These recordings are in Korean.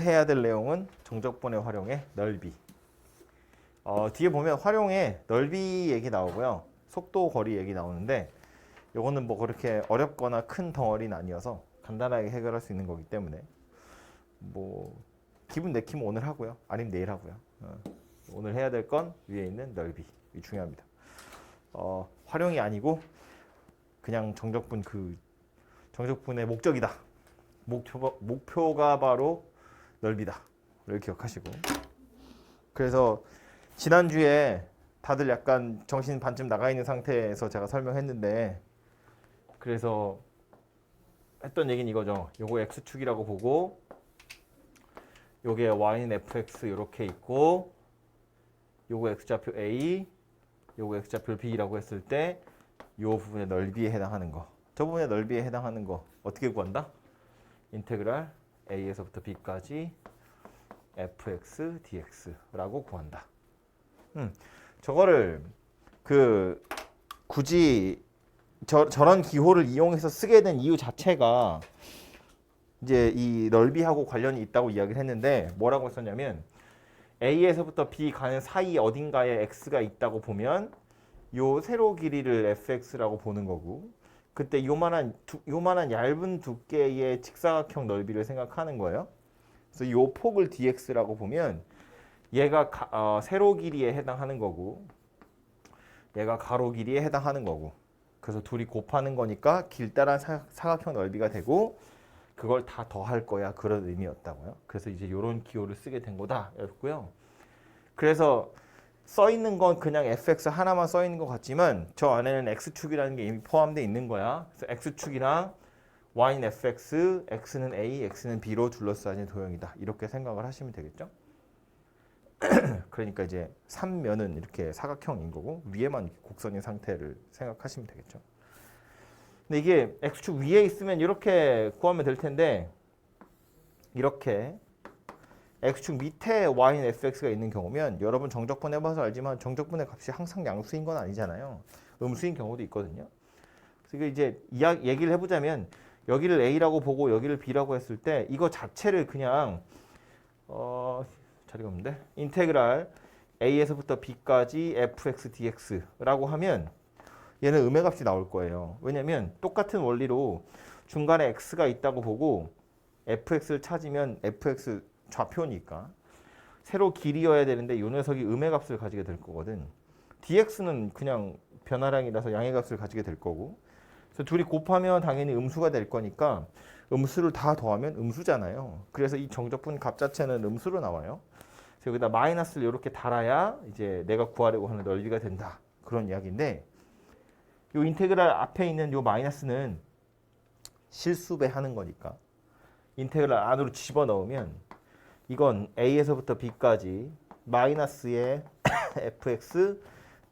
해야 될 내용은 정적분의 활용의 넓이. 뒤에 보면 활용의 넓이 얘기 나오고요. 속도, 거리 얘기 나오는데 요거는 뭐 그렇게 어렵거나 큰 덩어리는 아니어서 간단하게 해결할 수 있는 거기 때문에 뭐 기분 내키면 오늘 하고요. 아니면 내일 하고요. 오늘 해야 될 건 위에 있는 넓이. 이 중요합니다. 활용이 아니고 그냥 정적분의 목적이다. 목표가 바로 넓이다. 를 기억하시고. 그래서 지난주에 다들 약간 정신 반쯤 나가 있는 상태에서 제가 설명했는데 그래서 했던 얘기는 이거죠. 요거 x축이라고 보고 요게 y는 fx 이렇게 있고 요거 x좌표 a 요거 x좌표 b라고 했을 때 요 부분의 넓이에 해당하는 거, 저 부분의 넓이에 해당하는 거 어떻게 구한다? 인테그랄 a에서부터 b까지 fx dx라고 구한다. 저거를 굳이 저런 기호를 이용해서 쓰게 된 이유 자체가 이제 이 넓이하고 관련이 있다고 이야기를 했는데 뭐라고 했었냐면 a에서부터 b 가는 사이 어딘가에 x가 있다고 보면 요 세로 길이를 fx라고 보는 거고 그때 요만한 얇은 두께의 직사각형 넓이를 생각하는 거예요. 그래서 요 폭을 dx라고 보면 얘가 세로 길이에 해당하는 거고 얘가 가로 길이에 해당하는 거고 그래서 둘이 곱하는 거니까 길다란 사각형 넓이가 되고 그걸 다 더할 거야 그런 의미였다고요. 그래서 이제 요런 기호를 쓰게 된 거다 였고요. 그래서 써 있는 건 그냥 fx 하나만 써 있는 것 같지만 저 안에는 x축이라는 게 이미 포함되어 있는 거야. 그래서 x축이랑 y는 fx, x는 a, x는 b로 둘러싸인 도형이다. 이렇게 생각을 하시면 되겠죠. 그러니까 이제 3면은 이렇게 사각형인 거고 위에만 곡선인 상태를 생각하시면 되겠죠. 근데 이게 x축 위에 있으면 이렇게 구하면 될 텐데 이렇게 x축 밑에 y는 fx가 있는 경우면 여러분 정적분 해봐서 알지만 정적분의 값이 항상 양수인 건 아니잖아요. 음수인 경우도 있거든요. 그래서 이게 이제 얘기를 해보자면 여기를 a라고 보고 여기를 b라고 했을 때 이거 자체를 그냥 자리가 없는데 인테그랄 a에서부터 b까지 fx dx라고 하면 얘는 음의 값이 나올 거예요. 왜냐면 똑같은 원리로 중간에 x가 있다고 보고 fx를 찾으면 fx 좌표니까 세로 길이여야 되는데 요 녀석이 음의 값을 가지게 될 거거든. dx는 그냥 변화량이라서 양의 값을 가지게 될 거고 그래서 둘이 곱하면 당연히 음수가 될 거니까 음수를 다 더하면 음수잖아요. 그래서 이 정적분 값 자체는 음수로 나와요. 그래서 여기다 마이너스를 이렇게 달아야 이제 내가 구하려고 하는 넓이가 된다. 그런 이야기인데 요 인테그랄 앞에 있는 요 마이너스는 실수배하는 거니까 인테그랄 안으로 집어넣으면 이건 a에서부터 b까지 마이너스의 fx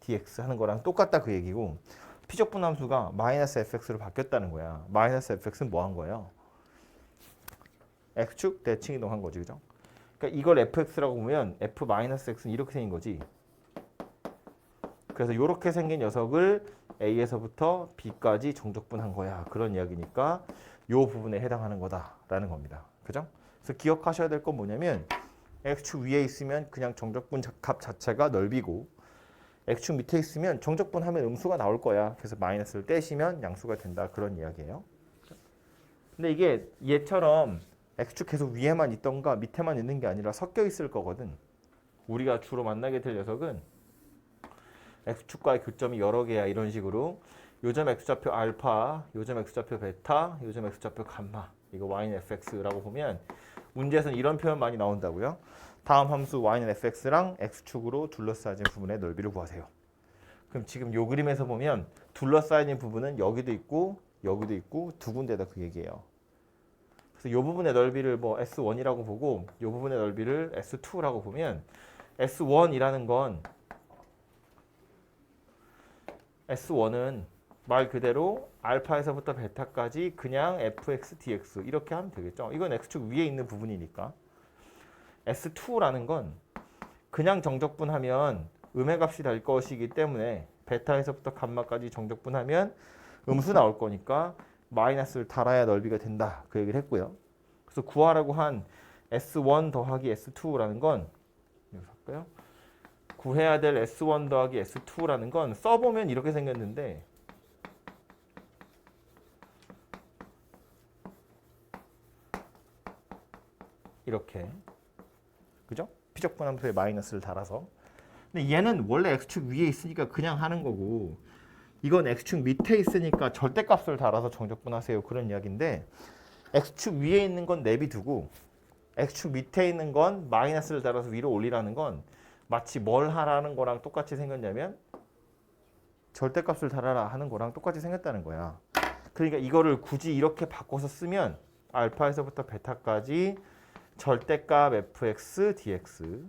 dx 하는 거랑 똑같다 그 얘기고 피적분 함수가 마이너스 fx로 바뀌었다는 거야. 마이너스 fx는 뭐 한 거예요? x축 대칭 이동한 거지, 그죠? 그러니까 이걸 fx라고 보면 f 마이너스 x는 이렇게 생긴 거지. 그래서 이렇게 생긴 녀석을 a에서부터 b까지 정적분한 거야. 그런 이야기니까 요 부분에 해당하는 거다라는 겁니다. 그죠? 그래서 기억하셔야 될 건 뭐냐면 x축 위에 있으면 그냥 정적분 값 자체가 넓이고 x축 밑에 있으면 정적분 하면 음수가 나올 거야. 그래서 마이너스를 떼시면 양수가 된다. 그런 이야기예요. 근데 이게 얘처럼 x축 계속 위에만 있던가 밑에만 있는 게 아니라 섞여 있을 거거든. 우리가 주로 만나게 될 녀석은 x축과의 교점이 여러 개야. 이런 식으로 요점 x좌표 알파, 요점 x좌표 베타, 요점 x좌표 감마 이거 y는 fx라고 보면 문제에서는 이런 표현 많이 나온다고요. 다음 함수 y는 fx랑 x축으로 둘러싸인 부분의 넓이를 구하세요. 그럼 지금 요 그림에서 보면 둘러싸인 부분은 여기도 있고 여기도 있고 두 군데다 그 얘기예요. 그래서 요 부분의 넓이를 뭐 S1이라고 보고 요 부분의 넓이를 S2라고 보면 S1이라는 건 S1은 말 그대로 알파에서부터 베타까지 그냥 fx dx 이렇게 하면 되겠죠. 이건 x축 위에 있는 부분이니까. S2라는 건 그냥 정적분하면 음의 값이 될 것이기 때문에 베타에서부터 감마까지 정적분하면 음수 나올 거니까 마이너스를 달아야 넓이가 된다. 그 얘기를 했고요. 그래서 구하라고 한 S1 더하기 S2라는 건 여기서 할까요? 구해야 될 S1 더하기 S2라는 건 써보면 이렇게 생겼는데 이렇게 그죠? 피적분 함수에 마이너스를 달아서 근데 얘는 원래 x축 위에 있으니까 그냥 하는 거고 이건 x축 밑에 있으니까 절대값을 달아서 정적분하세요 그런 이야기인데 x축 위에 있는 건 내비두고 x축 밑에 있는 건 마이너스를 달아서 위로 올리라는 건 마치 뭘 하라는 거랑 똑같이 생겼냐면 절대값을 달아라 하는 거랑 똑같이 생겼다는 거야. 그러니까 이거를 굳이 이렇게 바꿔서 쓰면 알파에서부터 베타까지 절대값 fx dx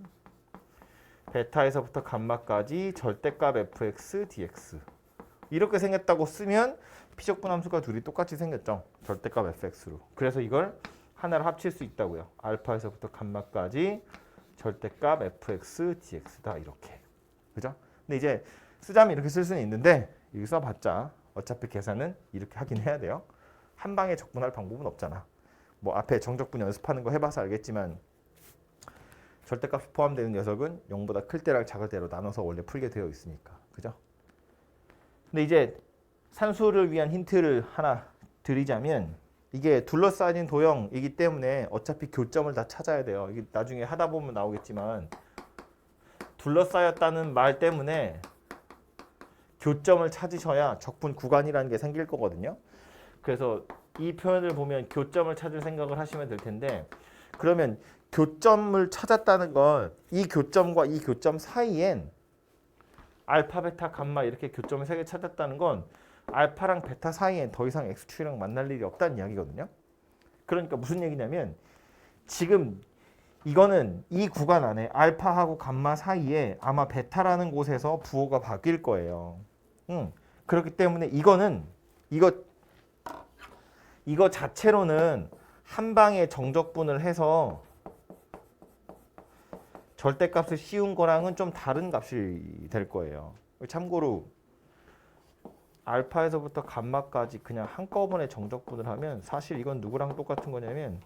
베타에서부터 감마까지 절대값 fx dx 이렇게 생겼다고 쓰면 피적분 함수가 둘이 똑같이 생겼죠. 절대값 fx로. 그래서 이걸 하나를 합칠 수 있다고요. 알파에서부터 감마까지 절대값 fx dx다 이렇게. 그죠? 근데 이제 쓰자면 이렇게 쓸 수는 있는데 이거 써봤자 어차피 계산은 이렇게 하긴 해야 돼요. 한 방에 적분할 방법은 없잖아. 뭐 앞에 정적분 연습하는 거 해봐서 알겠지만 절대값이 포함되는 녀석은 0보다 클 때랑 작을 때로 나눠서 원래 풀게 되어 있으니까. 그죠? 근데 이제 산수를 위한 힌트를 하나 드리자면 이게 둘러싸인 도형이기 때문에 어차피 교점을 다 찾아야 돼요. 이게 나중에 하다 보면 나오겠지만 둘러싸였다는 말 때문에 교점을 찾으셔야 적분 구간이라는 게 생길 거거든요. 그래서 이 표현을 보면 교점을 찾을 생각을 하시면 될 텐데 그러면 교점을 찾았다는 건 이 교점과 이 교점 사이엔 알파, 베타, 감마 이렇게 교점을 3개 찾았다는 건 알파랑 베타 사이엔 더 이상 x축이랑 만날 일이 없다는 이야기거든요. 그러니까 무슨 얘기냐면 지금 이거는 이 구간 안에 알파하고 감마 사이에 아마 베타라는 곳에서 부호가 바뀔 거예요. 그렇기 때문에 이거 자체로는 한 방에 정적분을 해서 절대값을 씌운 거랑은 좀 다른 값이 될 거예요. 참고로 알파에서부터 감마까지 그냥 한꺼번에 정적분을 하면 사실 이건 누구랑 똑같은 거냐면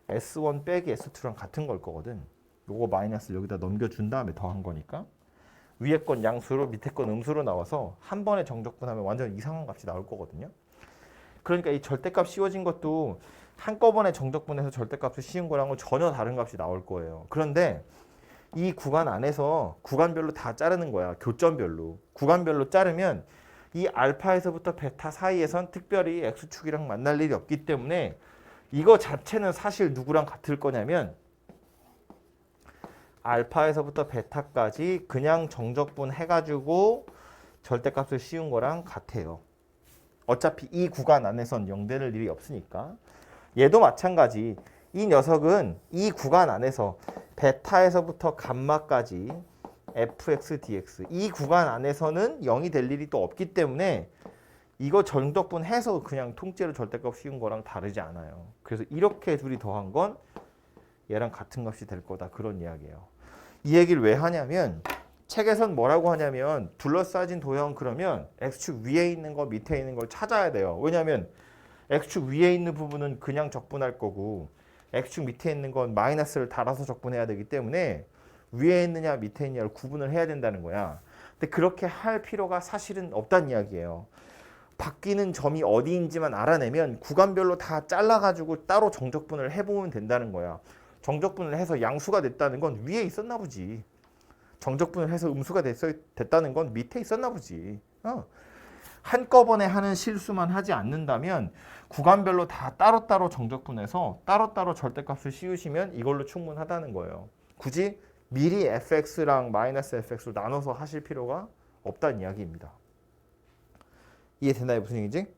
S1 빼기 S2랑 같은 걸 거거든. 요거 마이너스를 여기다 넘겨준 다음에 더한 거니까 위에 건 양수로 밑에 건 음수로 나와서 한 번에 정적분하면 완전 이상한 값이 나올 거거든요. 그러니까 이 절대값 씌워진 것도 한꺼번에 정적분해서 절대값을 씌운 거랑은 전혀 다른 값이 나올 거예요. 그런데 이 구간 안에서 구간별로 다 자르는 거야. 교점별로. 구간별로 자르면 이 알파에서부터 베타 사이에선 특별히 x축이랑 만날 일이 없기 때문에 이거 자체는 사실 누구랑 같을 거냐면 알파에서부터 베타까지 그냥 정적분 해가지고 절대값을 씌운 거랑 같아요. 어차피 이 구간 안에선 0되는 일이 없으니까. 얘도 마찬가지. 이 녀석은 이 구간 안에서 베타에서부터 감마까지 fx dx 이 구간 안에서는 0이 될 일이 또 없기 때문에 이거 정적분 해서 그냥 통째로 절대값 씌운 거랑 다르지 않아요. 그래서 이렇게 둘이 더한 건 얘랑 같은 값이 될 거다 그런 이야기예요. 이 얘기를 왜 하냐면 책에선 뭐라고 하냐면 둘러싸진 도형 그러면 x축 위에 있는 거 밑에 있는 걸 찾아야 돼요. 왜냐하면 x축 위에 있는 부분은 그냥 적분할 거고 x축 밑에 있는 건 마이너스를 달아서 적분해야 되기 때문에 위에 있느냐 밑에 있느냐를 구분을 해야 된다는 거야. 근데 그렇게 할 필요가 사실은 없다는 이야기예요. 바뀌는 점이 어디인지만 알아내면 구간별로 다 잘라가지고 따로 정적분을 해보면 된다는 거야. 정적분을 해서 양수가 됐다는 건 위에 있었나 보지. 정적분을 해서 음수가 됐다는 건 밑에 있었나 보지. 한꺼번에 하는 실수만 하지 않는다면 구간별로 다 따로따로 정적분해서 따로따로 절대값을 씌우시면 이걸로 충분하다는 거예요. 굳이 미리 fx랑 마이너스 fx로 나눠서 하실 필요가 없다는 이야기입니다. 이해되나요? 무슨 얘기지?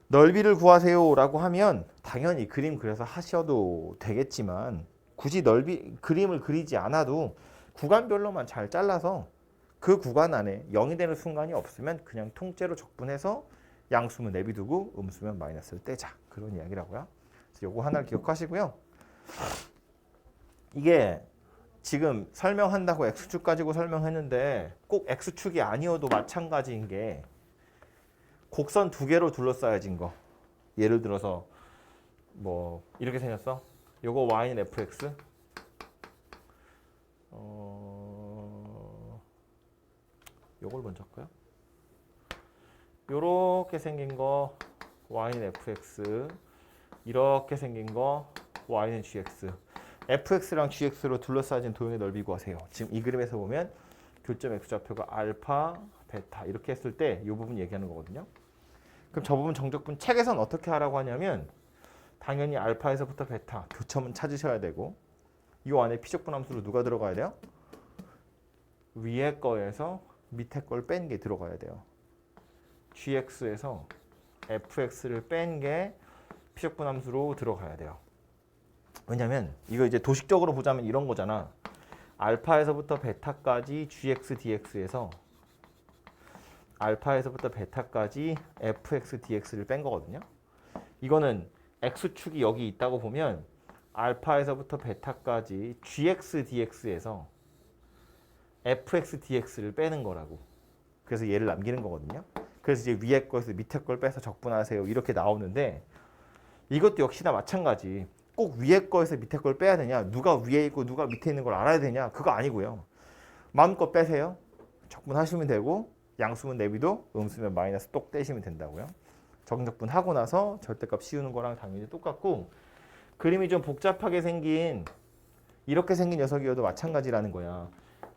넓이를 구하세요 라고 하면 당연히 그림 그려서 하셔도 되겠지만 굳이 그림을 그리지 않아도 구간별로만 잘 잘라서 그 구간 안에 0이 되는 순간이 없으면 그냥 통째로 적분해서 양수면 내비두고 음수면 마이너스를 떼자. 그런 이야기라고요. 그래서 요거 하나를 기억하시고요. 이게 지금 설명한다고 x축 가지고 설명했는데 꼭 x축이 아니어도 마찬가지인 게 곡선 2개로 둘러싸여진 거. 예를 들어서 뭐 이렇게 생겼어. 요거 y는 fx. 요걸 먼저 할까요? 요렇게 생긴 거 y는 fx. 이렇게 생긴 거 y는 gx. fx랑 gx로 둘러싸진 도형의 넓이 구하세요. 지금 이 그림에서 보면 교점 x좌표가 알파, 베타 이렇게 했을 때 이 부분 얘기하는 거거든요. 그럼 저 부분 정적분 책에서는 어떻게 하라고 하냐면 당연히 알파에서부터 베타 교점은 찾으셔야 되고 이 안에 피적분 함수로 누가 들어가야 돼요? 위에 거에서 밑에 걸 뺀 게 들어가야 돼요. gx에서 fx를 뺀 게 피적분 함수로 들어가야 돼요. 왜냐면 이거 이제 도식적으로 보자면 이런 거잖아. 알파에서부터 베타까지 gx dx에서 알파에서부터 베타까지 fx dx를 뺀 거거든요. 이거는 x축이 여기 있다고 보면 알파에서부터 베타까지 gx dx에서 fx dx를 빼는 거라고. 그래서 얘를 남기는 거거든요. 그래서 이제 위에 거에서 밑에 걸 빼서 적분하세요. 이렇게 나오는데 이것도 역시나 마찬가지. 꼭 위에 거에서 밑에 걸 빼야 되냐? 누가 위에 있고 누가 밑에 있는 걸 알아야 되냐? 그거 아니고요. 마음껏 빼세요. 적분하시면 되고 양수면 내비도 음수면 마이너스 똑 떼시면 된다고요. 정적분 하고 나서 절대값 씌우는 거랑 당연히 똑같고 그림이 좀 복잡하게 생긴 이렇게 생긴 녀석이어도 마찬가지라는 거야.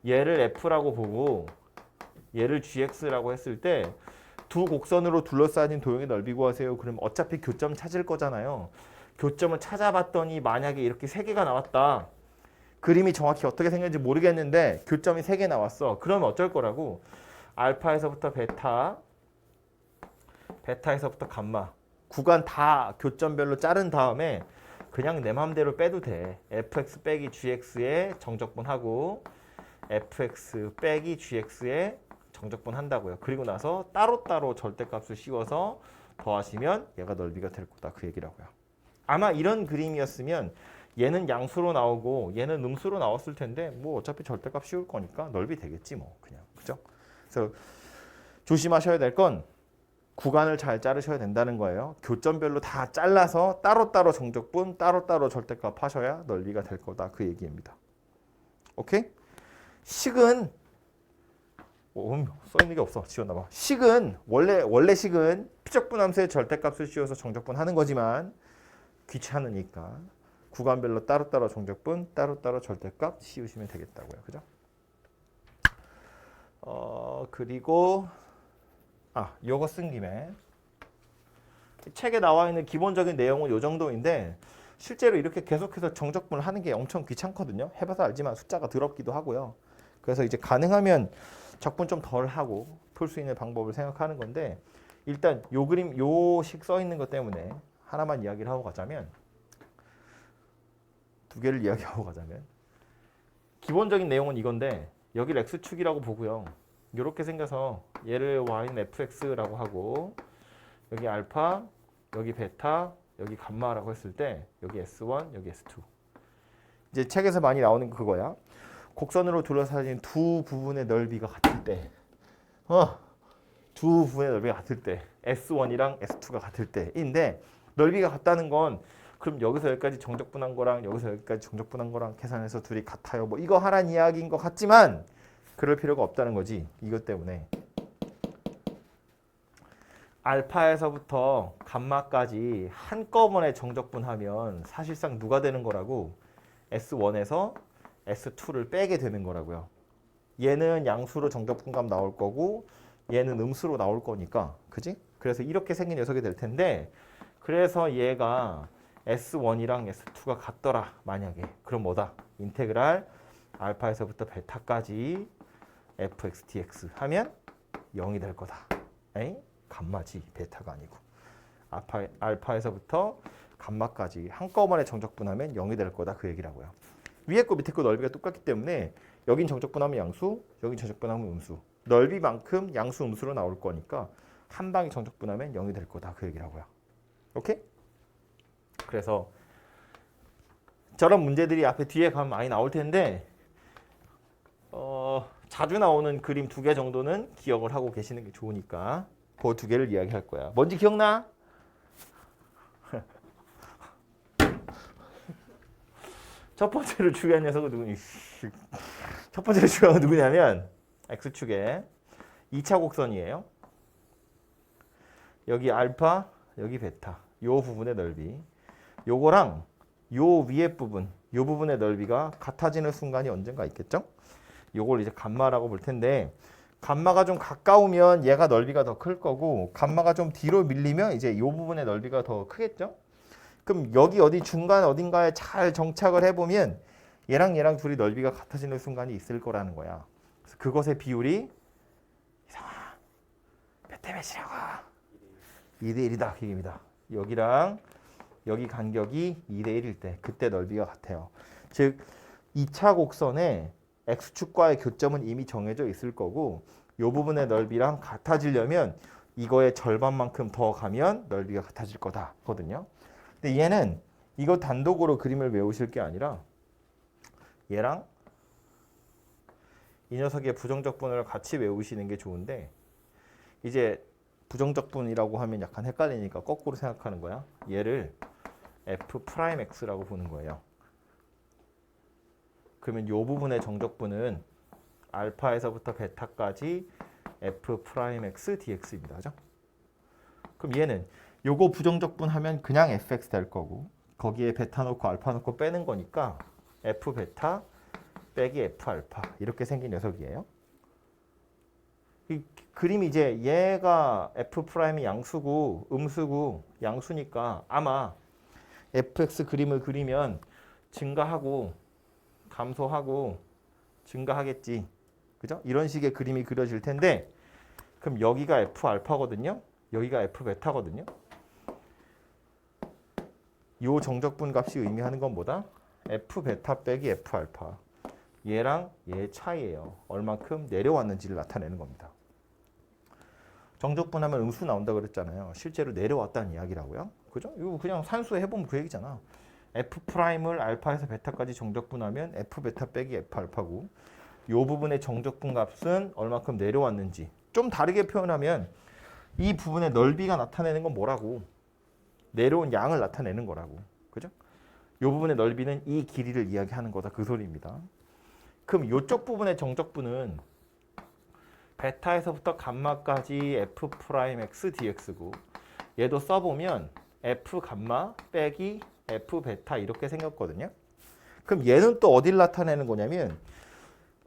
얘를 F라고 보고 얘를 GX라고 했을 때 두 곡선으로 둘러싸인 도형의 넓이 구하세요. 그럼 어차피 교점 찾을 거잖아요. 교점을 찾아봤더니 만약에 이렇게 세 개가 나왔다. 그림이 정확히 어떻게 생겼는지 모르겠는데 교점이 세 개 나왔어. 그러면 어쩔 거라고? 알파에서부터 베타, 베타에서부터 감마 구간 다 교점별로 자른 다음에 그냥 내 맘대로 빼도 돼. fx 빼기 gx의 정적분하고 fx 빼기 gx의 정적분 한다고요. 그리고 나서 따로따로 절대값을 씌워서 더하시면 얘가 넓이가 될 거다. 그 얘기라고요. 아마 이런 그림이었으면 얘는 양수로 나오고 얘는 음수로 나왔을 텐데 뭐 어차피 절대값 씌울 거니까 넓이 되겠지 뭐 그냥. 그죠? 그래서 조심하셔야 될 건 구간을 잘 자르셔야 된다는 거예요. 교점별로 다 잘라서 따로따로 정적분, 따로따로 절대값 하셔야 넓이가 될 거다. 그 얘기입니다. 오케이? 식은 써 있는 게 없어. 지웠나 봐. 식은 원래 식은 피적분 함수의 절대값을 씌워서 정적분 하는 거지만 귀찮으니까 구간별로 따로따로 정적분, 따로따로 절대값 씌우시면 되겠다고요. 그죠? 그리고 요거 쓴 김에 책에 나와 있는 기본적인 내용은 이 정도인데 실제로 이렇게 계속해서 정적분을 하는 게 엄청 귀찮거든요. 해봐서 알지만 숫자가 더럽기도 하고요. 그래서 이제 가능하면 적분 좀 덜 하고 풀 수 있는 방법을 생각하는 건데 일단 요 그림 요식 써 있는 것 때문에 하나만 이야기를 하고 가자면 두 개를 이야기하고 가자면 기본적인 내용은 이건데 여기를 x축이라고 보고요. 이렇게 생겨서 얘를 y는 fx라고 하고 여기 알파, 여기 베타, 여기 감마라고 했을 때 여기 s1, 여기 s2 이제 책에서 많이 나오는 그거야. 곡선으로 둘러싸인 두 부분의 넓이가 같을 때 두 부분의 넓이가 같을 때 S1이랑 S2가 같을 때인데 넓이가 같다는 건 그럼 여기서 여기까지 정적분한 거랑 여기서 여기까지 정적분한 거랑 계산해서 둘이 같아요. 뭐 이거 하란 이야기인 것 같지만 그럴 필요가 없다는 거지. 이것 때문에 알파에서부터 감마까지 한꺼번에 정적분하면 사실상 누가 되는 거라고? S1에서 S2를 빼게 되는 거라고요. 얘는 양수로 정적분감 나올 거고 얘는 음수로 나올 거니까. 그지? 그래서 이렇게 생긴 녀석이 될 텐데 그래서 얘가 S1이랑 S2가 같더라. 만약에. 그럼 뭐다? 인테그랄 알파에서부터 베타까지 fx dx 하면 0이 될 거다. 에이? 감마지. 베타가 아니고. 알파에서부터 감마까지 한꺼번에 정적분하면 0이 될 거다. 그 얘기라고요. 위에 거 밑에 거 넓이가 똑같기 때문에 여긴 정적분하면 양수, 여긴 정적분하면 음수. 넓이만큼 양수, 음수로 나올 거니까 한 방에 정적분하면 0이 될 거다. 그 얘기라고요. 오케이? 그래서 저런 문제들이 앞에 뒤에 가면 많이 나올 텐데 자주 나오는 그림 두 개 정도는 기억을 하고 계시는 게 좋으니까 그 두 개를 이야기할 거야. 뭔지 기억나? 첫 번째로 중요한 녀석은 누구니? 첫 번째로 중요한 건 누구냐면 x축에 2차 곡선이에요. 여기 알파, 여기 베타. 요 부분의 넓이. 요거랑 요 위에 부분, 요 부분의 넓이가 같아지는 순간이 언젠가 있겠죠? 요걸 이제 감마라고 볼 텐데 감마가 좀 가까우면 얘가 넓이가 더 클 거고 감마가 좀 뒤로 밀리면 이제 요 부분의 넓이가 더 크겠죠? 그럼 여기 어디 중간 어딘가에 잘 정착을 해보면 얘랑 둘이 넓이가 같아지는 순간이 있을 거라는 거야. 그래서 그것의 비율이 이상아 몇 대 몇이라고 2대 1이다 그 얘기입니다. 여기랑 여기 간격이 2대 1일 때 그때 넓이가 같아요. 즉 2차 곡선에 x축과의 교점은 이미 정해져 있을 거고 이 부분의 넓이랑 같아지려면 이거의 절반만큼 더 가면 넓이가 같아질 거다거든요. 근데 얘는 이거 단독으로 그림을 외우실 게 아니라 얘랑 이 녀석의 부정적분을 같이 외우시는 게 좋은데 이제 부정적분이라고 하면 약간 헷갈리니까 거꾸로 생각하는 거야. 얘를 f'x라고 보는 거예요. 그러면 이 부분의 정적분은 알파에서부터 베타까지 f'x dx입니다. 그죠? 그럼 얘는 요거 부정적분 하면 그냥 fx 될 거고 거기에 베타 넣고 알파 넣고 빼는 거니까 f 베타 빼기 f 알파 이렇게 생긴 녀석이에요. 이 그림이 이제 얘가 f'이 양수고 음수고 양수니까 아마 fx 그림을 그리면 증가하고 감소하고 증가하겠지. 그죠? 이런 식의 그림이 그려질 텐데 그럼 여기가 f 알파거든요. 여기가 f 베타거든요. 요 정적분 값이 의미하는 건 뭐다? f 베타 빼기 f 알파. 얘랑 얘의 차이예요. 얼만큼 내려왔는지를 나타내는 겁니다. 정적분 하면 음수 나온다 그랬잖아요. 실제로 내려왔다는 이야기라고요. 그죠? 이거 그냥 산수 해보면 그 얘기잖아. F'을 알파에서 베타까지 정적분하면 F 베타 빼기 F 알파고 이 부분의 정적분 값은 얼마큼 내려왔는지 좀 다르게 표현하면 이 부분의 넓이가 나타내는 건 뭐라고? 내려온 양을 나타내는 거라고. 그죠? 이 부분의 넓이는 이 길이를 이야기하는 거다. 그 소리입니다. 그럼 이쪽 부분의 정적분은 베타에서부터 감마까지 F'X dx고 얘도 써보면 F 감마 빼기 F 베타 이렇게 생겼거든요. 그럼 얘는 또 어딜 나타내는 거냐면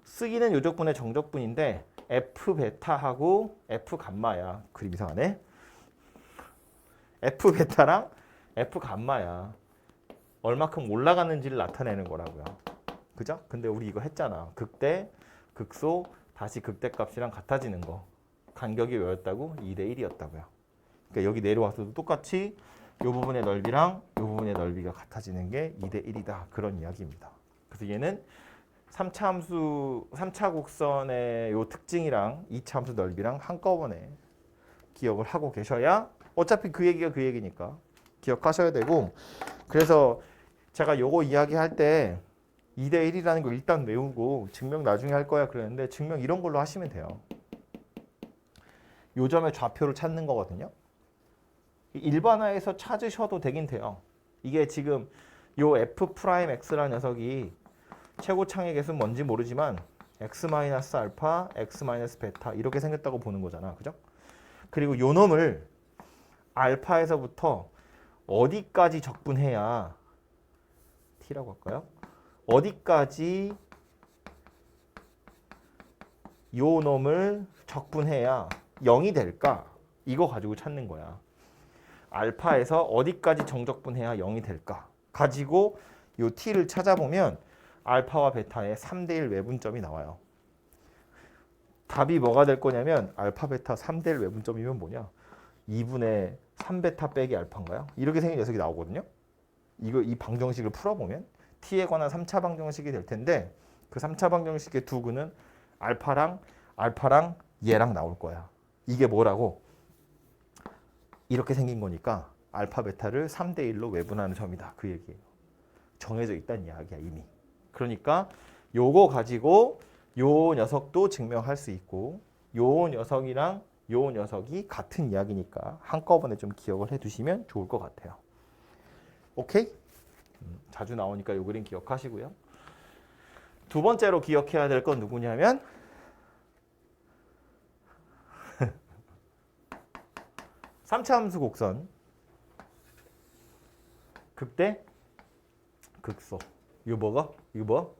쓰기는 요적분의 정적분인데 F 베타하고 F 감마야. 그림 이상하네. F 베타랑 F 감마야. 얼마큼 올라가는지를 나타내는 거라고요. 그죠? 근데 우리 이거 했잖아. 극대, 극소, 다시 극대값이랑 같아지는 거. 간격이 왜였다고? 2대 1이었다고요. 그러니까 여기 내려와서도 똑같이 이 부분의 넓이랑 이 부분의 넓이가 같아지는 게 2대 1이다. 그런 이야기입니다. 그래서 얘는 3차 함수, 3차 곡선의 요 특징이랑 2차 함수 넓이랑 한꺼번에 기억을 하고 계셔야 어차피 그 얘기가 그 얘기니까 기억하셔야 되고 그래서 제가 요거 이야기할 때 2대 1이라는 거 일단 외우고 증명 나중에 할 거야 그랬는데 증명 이런 걸로 하시면 돼요. 요 점의 좌표를 찾는 거거든요. 일반화해서 찾으셔도 되긴 돼요. 이게 지금 요 F'X라는 녀석이 최고창의 개수는 뭔지 모르지만 X-알파, X-베타 이렇게 생겼다고 보는 거잖아. 그죠? 그리고 요 놈을 알파에서부터 어디까지 적분해야 T라고 할까요? 어디까지 요 놈을 적분해야 0이 될까? 이거 가지고 찾는 거야. 알파에서 어디까지 정적분해야 0이 될까? 가지고 요 t를 찾아보면 알파와 베타의 3대1 외분점이 나와요. 답이 뭐가 될 거냐면 알파 베타 3대1 외분점이면 뭐냐? 2분의 3베타 빼기 알파인가요? 이렇게 생긴 녀석이 나오거든요. 이 방정식을 풀어보면 t에 관한 3차 방정식이 될 텐데 그 3차 방정식의 두 근은 알파랑 얘랑 나올 거야. 이게 뭐라고? 이렇게 생긴 거니까 알파 베타를 3대 1로 외분하는 점이다. 그 얘기예요. 정해져 있다는 이야기야 이미. 그러니까 요거 가지고 요 녀석도 증명할 수 있고 요 녀석이랑 요 녀석이 같은 이야기니까 한꺼번에 좀 기억을 해두시면 좋을 것 같아요. 오케이? 자주 나오니까 요 그림 기억하시고요. 두 번째로 기억해야 될 건 누구냐면 3차 함수 곡선 극대 극소. 이거 뭐가? 이거 뭐?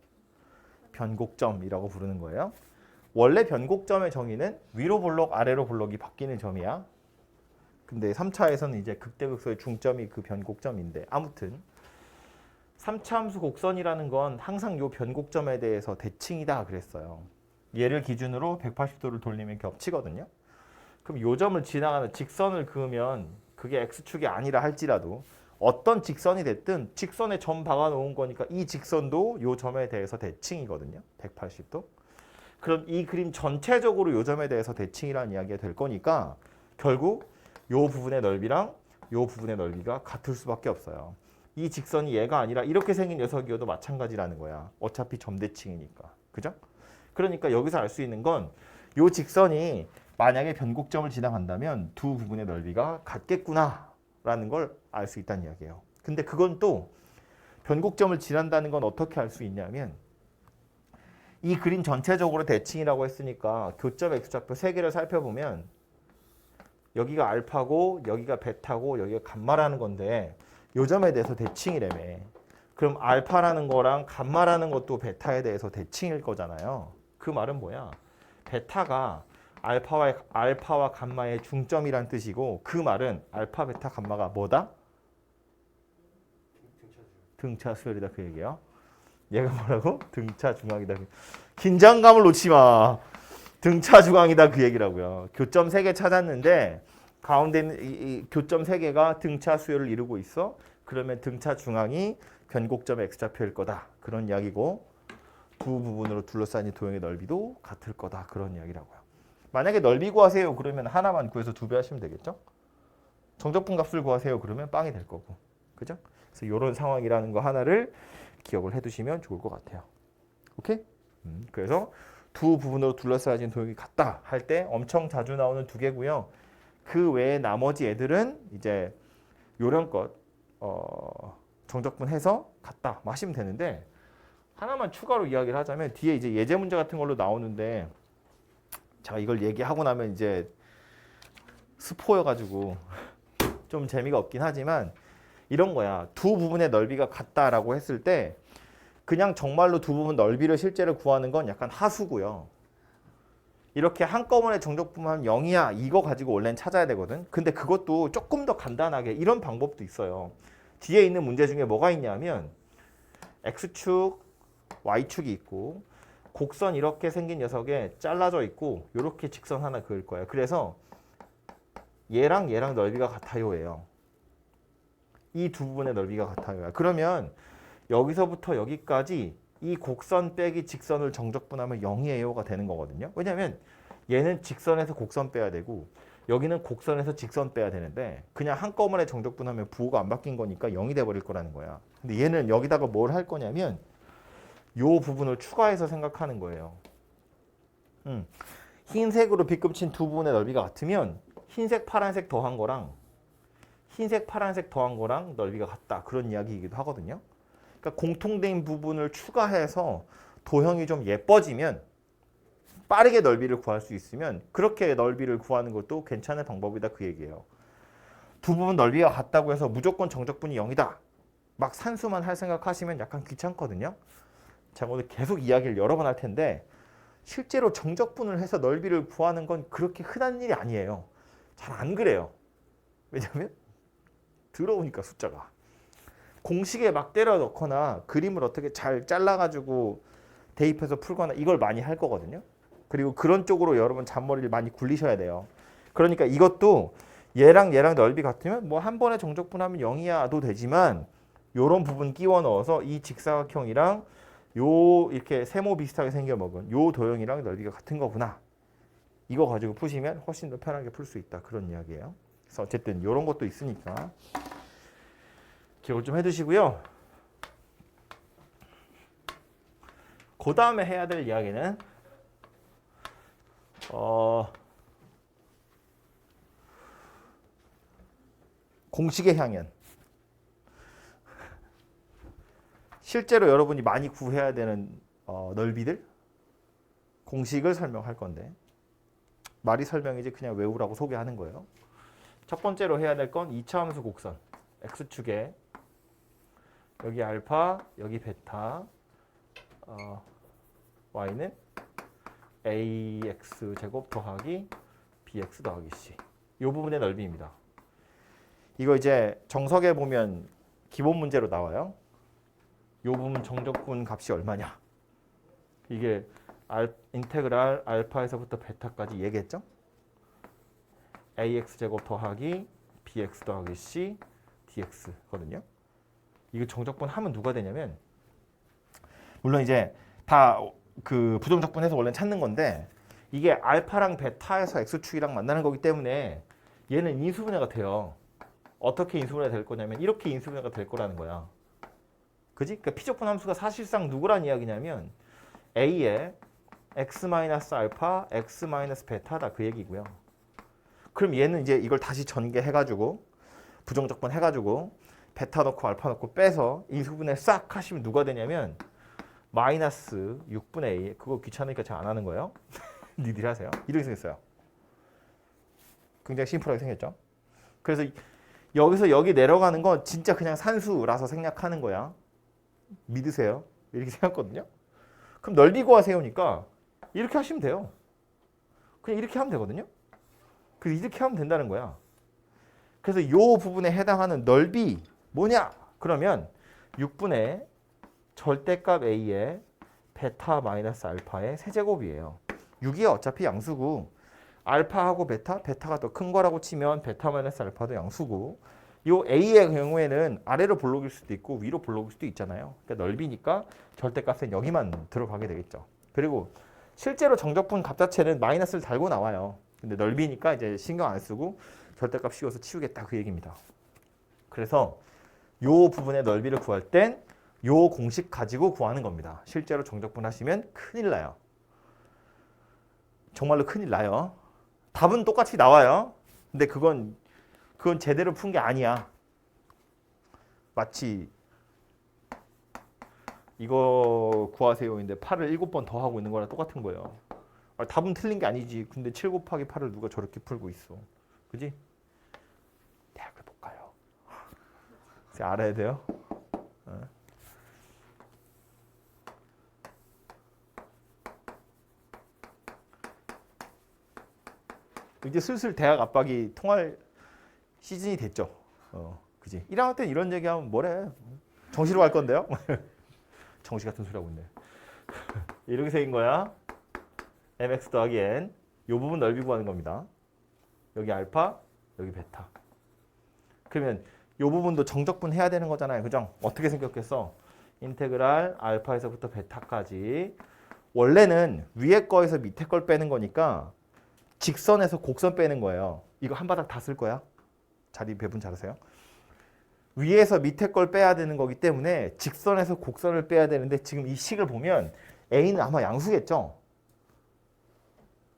변곡점이라고 부르는 거예요. 원래 변곡점의 정의는 위로 볼록 아래로 볼록이 바뀌는 점이야. 근데 3차에서는 이제 극대극소의 중점이 그 변곡점인데 아무튼 3차 함수 곡선이라는 건 항상 요 변곡점에 대해서 대칭이다 그랬어요. 얘를 기준으로 180도를 돌리면 겹치거든요. 그럼 요 점을 지나가는 직선을 그으면 그게 x축이 아니라 할지라도 어떤 직선이 됐든 직선에 점 박아 놓은 거니까 이 직선도 요 점에 대해서 대칭이거든요. 180도. 그럼 이 그림 전체적으로 요 점에 대해서 대칭이라는 이야기가 될 거니까 결국 요 부분의 넓이랑 요 부분의 넓이가 같을 수밖에 없어요. 이 직선이 얘가 아니라 이렇게 생긴 녀석이어도 마찬가지라는 거야. 어차피 점대칭이니까. 그죠? 그러니까 여기서 알 수 있는 건 요 직선이 만약에 변곡점을 지나간다면 두 부분의 넓이가 같겠구나 라는 걸 알 수 있다는 이야기예요. 근데 그건 또 변곡점을 지난다는 건 어떻게 알 수 있냐면 이 그림 전체적으로 대칭이라고 했으니까 교점 X좌표 3개를 살펴보면 여기가 알파고 여기가 베타고 여기가 감마라는 건데 요 점에 대해서 대칭이라며. 그럼 알파라는 거랑 감마라는 것도 베타에 대해서 대칭일 거잖아요. 그 말은 뭐야? 베타가 알파와 감마의 중점이란 뜻이고 그 말은 알파, 베타, 감마가 뭐다? 등차 수열이다 그 얘기예요. 얘가 뭐라고? 등차 중앙이다. 긴장감을 놓지 마. 등차 중앙이다 그 얘기라고요. 교점 3개 찾았는데 가운데 있는 이 교점 3개가 등차 수열을 이루고 있어. 그러면 등차 중앙이 변곡점 X좌표일 거다. 그런 이야기고 두 부분으로 둘러싸인 도형의 넓이도 같을 거다. 그런 이야기라고요. 만약에 넓이 구하세요. 그러면 하나만 구해서 2배 하시면 되겠죠? 정적분 값을 구하세요. 그러면 빵이 될 거고. 그죠? 그래서 이런 상황이라는 거 하나를 기억을 해두시면 좋을 것 같아요. 오케이? 그래서 두 부분으로 둘러싸여진 도형이 같다 할 때 엄청 자주 나오는 2개고요. 그 외에 나머지 애들은 이제 요령껏 정적분해서 같다 마시면 되는데 하나만 추가로 이야기를 하자면 뒤에 이제 예제 문제 같은 걸로 나오는데 자 이걸 얘기하고 나면 이제 스포여가지고 좀 재미가 없긴 하지만 이런 거야. 두 부분의 넓이가 같다라고 했을 때 그냥 정말로 두 부분 넓이를 실제로 구하는 건 약간 하수고요. 이렇게 한꺼번에 정적분하면 0이야 이거 가지고 원래는 찾아야 되거든. 근데 그것도 조금 더 간단하게 이런 방법도 있어요. 뒤에 있는 문제 중에 뭐가 있냐면 X축, Y축이 있고 곡선 이렇게 생긴 녀석에 잘라져 있고 이렇게 직선 하나 그을 거예요. 그래서 얘랑 넓이가 같아요예요. 이 두 부분의 넓이가 같아요. 그러면 여기서부터 여기까지 이 곡선 빼기 직선을 정적분하면 0이에요가 되는 거거든요. 왜냐하면 얘는 직선에서 곡선 빼야 되고 여기는 곡선에서 직선 빼야 되는데 그냥 한꺼번에 정적분하면 부호가 안 바뀐 거니까 0이 돼버릴 거라는 거야. 근데 얘는 여기다가 뭘 할 거냐면 요 부분을 추가해서 생각하는 거예요. 흰색으로 빗금친 두 부분의 넓이가 같으면 흰색, 파란색 더한 거랑 흰색, 파란색 더한 거랑 넓이가 같다. 그런 이야기이기도 하거든요. 그러니까 공통된 부분을 추가해서 도형이 좀 예뻐지면 빠르게 넓이를 구할 수 있으면 그렇게 넓이를 구하는 것도 괜찮은 방법이다 그 얘기예요. 두 부분 넓이가 같다고 해서 무조건 정적분이 0이다. 막 산수만 할 생각하시면 약간 귀찮거든요. 제가 오늘 계속 이야기를 여러 번 할 텐데 실제로 정적분을 해서 넓이를 구하는 건 그렇게 흔한 일이 아니에요. 잘 안 그래요. 왜냐하면 더러우니까 숫자가. 공식에 막 때려 넣거나 그림을 어떻게 잘 잘라가지고 대입해서 풀거나 이걸 많이 할 거거든요. 그리고 그런 쪽으로 여러분 잔머리를 많이 굴리셔야 돼요. 그러니까 이것도 얘랑 넓이 같으면 뭐 한 번에 정적분하면 0이야도 되지만 요런 부분 끼워 넣어서 이 직사각형이랑 요 이렇게 세모 비슷하게 생겨 먹은 요 도형이랑 넓이가 같은 거구나. 이거 가지고 푸시면 훨씬 더 편하게 풀 수 있다. 그런 이야기예요. 그래서 어쨌든 요런 것도 있으니까 기억을 좀 해두시고요. 그 다음에 해야 될 이야기는 공식의 향연. 실제로 여러분이 많이 구해야 되는 넓이들 공식을 설명할 건데 말이 설명이지 그냥 외우라고 소개하는 거예요. 첫 번째로 해야 될 건 2차 함수 곡선 x축에 여기 알파 여기 베타 y는 ax 제곱 더하기 bx 더하기 c 이 부분의 넓이입니다. 이거 이제 정석에 보면 기본 문제로 나와요. 이 부분 정적분 값이 얼마냐. 이게 인테그랄 알파에서부터 베타까지 얘기했죠. ax 제곱 더하기 bx 더하기 c dx거든요. 이거 정적분 하면 누가 되냐면 물론 이제 다 그 부정적분해서 원래 찾는 건데 이게 알파랑 베타에서 x축이랑 만나는 거기 때문에 얘는 인수분해가 돼요. 어떻게 인수분해가 될 거냐면 이렇게 인수분해가 될 거라는 거야. 그지? 그러니까 피적분 함수가 사실상 누구란 이야기냐면 a에 x-알파, x-베타다 그 얘기고요. 그럼 얘는 이제 이걸 다시 전개해가지고 부정적분 해가지고 베타 넣고 알파 넣고 빼서 인수분해 싹 하시면 누가 되냐면 마이너스 6분의 a 그거 귀찮으니까 제가 안 하는 거예요. 니들이 하세요. 이렇게 생겼어요. 굉장히 심플하게 생겼죠. 그래서 여기서 여기 내려가는 건 진짜 그냥 산수라서 생략하는 거야. 믿으세요. 이렇게 생겼거든요. 그럼 넓이 구하세요니까 이렇게 하시면 돼요. 그냥 이렇게 하면 되거든요. 그래서 이렇게 하면 된다는 거야. 그래서 이 부분에 해당하는 넓이 뭐냐? 그러면 6분의 절대값 a의 베타 마이너스 알파의 세제곱이에요. 6이 어차피 양수고 알파하고 베타가 더 큰 거라고 치면 베타 마이너스 알파도 양수고 이 a의 경우에는 아래로 볼록일 수도 있고 위로 볼록일 수도 있잖아요. 그러니까 넓이니까 절대값은 여기만 들어가게 되겠죠. 그리고 실제로 정적분 값 자체는 마이너스를 달고 나와요. 근데 넓이니까 이제 신경 안 쓰고 절대값 씌워서 치우겠다 그 얘기입니다. 그래서 이 부분의 넓이를 구할 땐 이 공식 가지고 구하는 겁니다. 실제로 정적분 하시면 큰일 나요. 정말로 큰일 나요. 답은 똑같이 나와요. 근데 그건 제대로 푼 게 아니야. 마치 이거 구하세요인데 8을 7번 더 하고 있는 거랑 똑같은 거예요. 답은 틀린 게 아니지. 근데 7 곱하기 8을 누가 저렇게 풀고 있어. 그지? 대학을 못 가요. 알아야 돼요. 이제 슬슬 대학 압박이 통할 시즌이 됐죠. 그지? 1학년 때는 이런 얘기하면 뭐래? 정시로 갈 건데요? 정시 같은 소리 하고 있네. 이렇게 생긴 거야. mx 더하기 n. 이 부분 넓이 구하는 겁니다. 여기 알파, 여기 베타. 그러면 이 부분도 정적분 해야 되는 거잖아요. 그죠? 어떻게 생겼겠어? 인테그랄 알파에서부터 베타까지. 원래는 위에 거에서 밑에 걸 빼는 거니까 직선에서 곡선 빼는 거예요. 이거 한 바닥 다 쓸 거야. 자리 배분 잘하세요. 위에서 밑에 걸 빼야 되는 거기 때문에 직선에서 곡선을 빼야 되는데 지금 이 식을 보면 A는 아마 양수겠죠.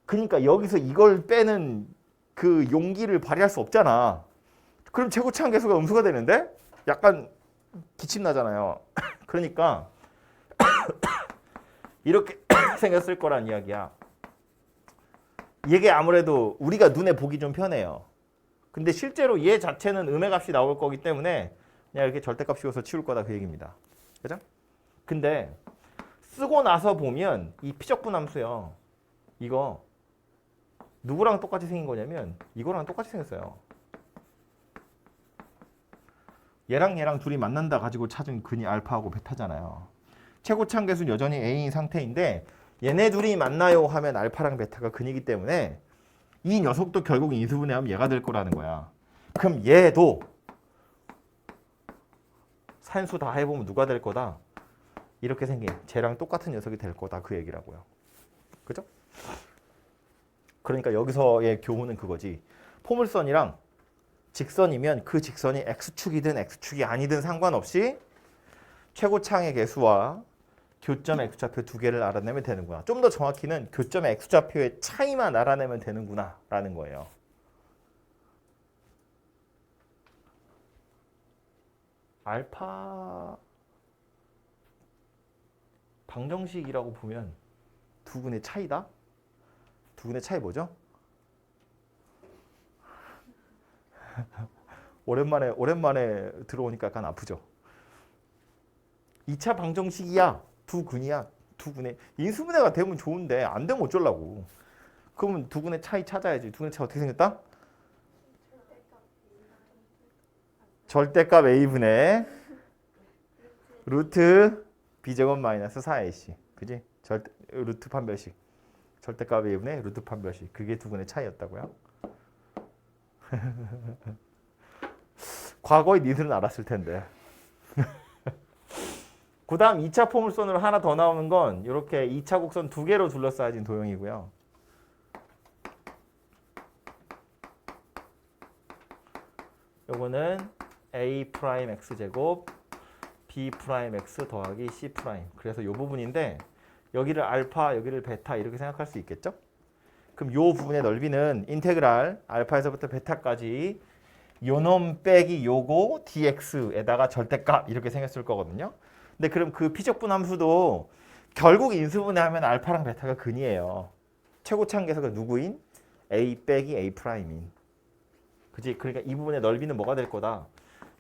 그러니까 여기서 이걸 빼는 그 용기를 발휘할 수 없잖아. 그럼 최고차항 계수가 음수가 되는데 약간 기침 나잖아요. 그러니까 이렇게 생겼을 거란 이야기야. 이게 아무래도 우리가 눈에 보기 좀 편해요. 근데 실제로 얘 자체는 음의 값이 나올 거기 때문에 그냥 이렇게 절대값 씌워서 치울 거다 그 얘기입니다. 그죠? 근데 쓰고 나서 보면 이 피적분 함수요. 이거 누구랑 똑같이 생긴 거냐면 이거랑 똑같이 생겼어요. 얘랑 둘이 만난다 가지고 찾은 근이 알파하고 베타잖아요. 최고차항 계수는 여전히 A인 상태인데 얘네 둘이 만나요 하면 알파랑 베타가 근이기 때문에 이 녀석도 결국 인수분해하면 얘가 될 거라는 거야. 그럼 얘도 산수 다 해보면 누가 될 거다? 이렇게 생긴 쟤랑 똑같은 녀석이 될 거다 그 얘기라고요. 그죠? 그러니까 여기서의 교훈은 그거지. 포물선이랑 직선이면 그 직선이 x축이든 x축이 아니든 상관없이 최고차항의 계수와 교점 x좌표 두 개를 알아내면 되는구나. 좀 더 정확히는 교점 x좌표의 차이만 알아내면 되는구나 라는 거예요. 알파 방정식이라고 보면 두근의 차이다? 두근의 차이 뭐죠? 오랜만에 들어오니까 약간 아프죠? 2차 방정식이야. 두근이야. 두근의 인수분해가 되면 좋은데 안 되면 어쩌려고. 그러면 두근의 차이 찾아야지. 두근의 차이 어떻게 생겼다? 절대값 a분의 루트 b제곱 마이너스 4ac. 그지? 루트 판별식. 절대값 a분의 루트 판별식. 그게 두근의 차이였다고요? 과거에 니들은 알았을 텐데. 그 다음 2차 포물선으로 하나 더 나오는 건 이렇게 2차 곡선 두 개로 둘러싸여진 도형이고요. 요거는 a'(x제곱) b'(x) 더하기 c'. 그래서 요 부분인데 여기를 알파, 여기를 베타 이렇게 생각할 수 있겠죠? 그럼 요 부분의 넓이는 인테그랄 알파에서부터 베타까지 요놈 빼기 요거 dx에다가 절대값 이렇게 생겼을 거거든요. 근데 그럼 그 피적분 함수도 결국 인수분해하면 알파랑 베타가 근이에요. 최고차항계수가 누구인? a 빼기 a 프라임인. 그지? 그러니까 이 부분의 넓이는 뭐가 될 거다?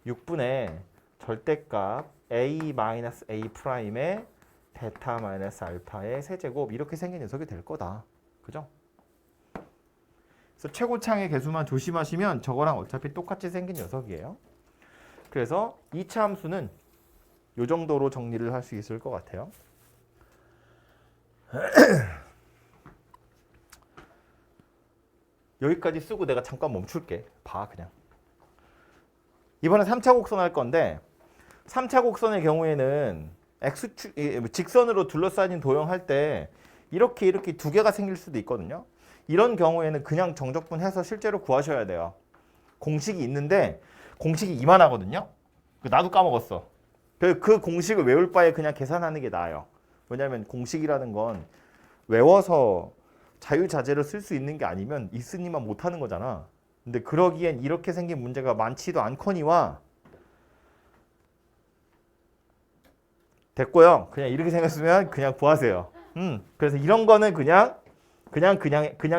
6분의 절대값 a 마이너스 a 프라임의 베타 마이너스 알파의 세제곱 이렇게 생긴 녀석이 될 거다. 그죠? 그래서 최고차항의 개수만 조심하시면 저거랑 어차피 똑같이 생긴 녀석이에요. 그래서 2차 함수는 이 정도로 정리를 할 수 있을 것 같아요. 여기까지 쓰고 내가 잠깐 멈출게. 봐 그냥. 이번엔 3차 곡선 할 건데 3차 곡선의 경우에는 직선으로 둘러싸인 도형할 때 이렇게 두 개가 생길 수도 있거든요. 이런 경우에는 그냥 정적분해서 실제로 구하셔야 돼요. 공식이 있는데 공식이 이만하거든요. 나도 까먹었어. 그 공식을 외울 바에 그냥 계산하는 게 나아요. 왜냐하면 공식이라는 건 외워서 자유자재로 쓸 수 있는 게 아니면 있으니만 못하는 거잖아. 근데 그러기엔 이렇게 생긴 문제가 많지도 않거니와 됐고요. 그냥 이렇게 생겼으면 그냥 구하세요. 그래서 이런 거는 그냥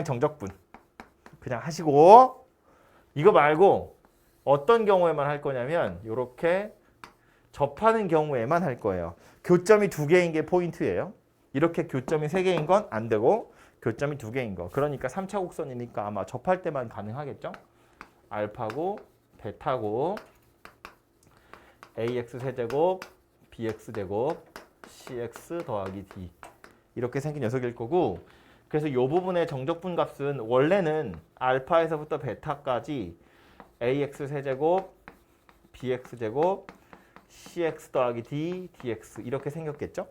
정적분 그냥 하시고 이거 말고 어떤 경우에만 할 거냐면 이렇게 접하는 경우에만 할 거예요. 교점이 두 개인 게 포인트예요. 이렇게 교점이 세 개인 건 안 되고 교점이 두 개인 거. 그러니까 3차 곡선이니까 아마 접할 때만 가능하겠죠. 알파고 베타고 ax 세제곱 bx 제곱 cx 더하기 d 이렇게 생긴 녀석일 거고 그래서 이 부분의 정적분 값은 원래는 알파에서부터 베타까지 ax 세제곱 bx 제곱 cx 더하기 d dx 이렇게 생겼겠죠?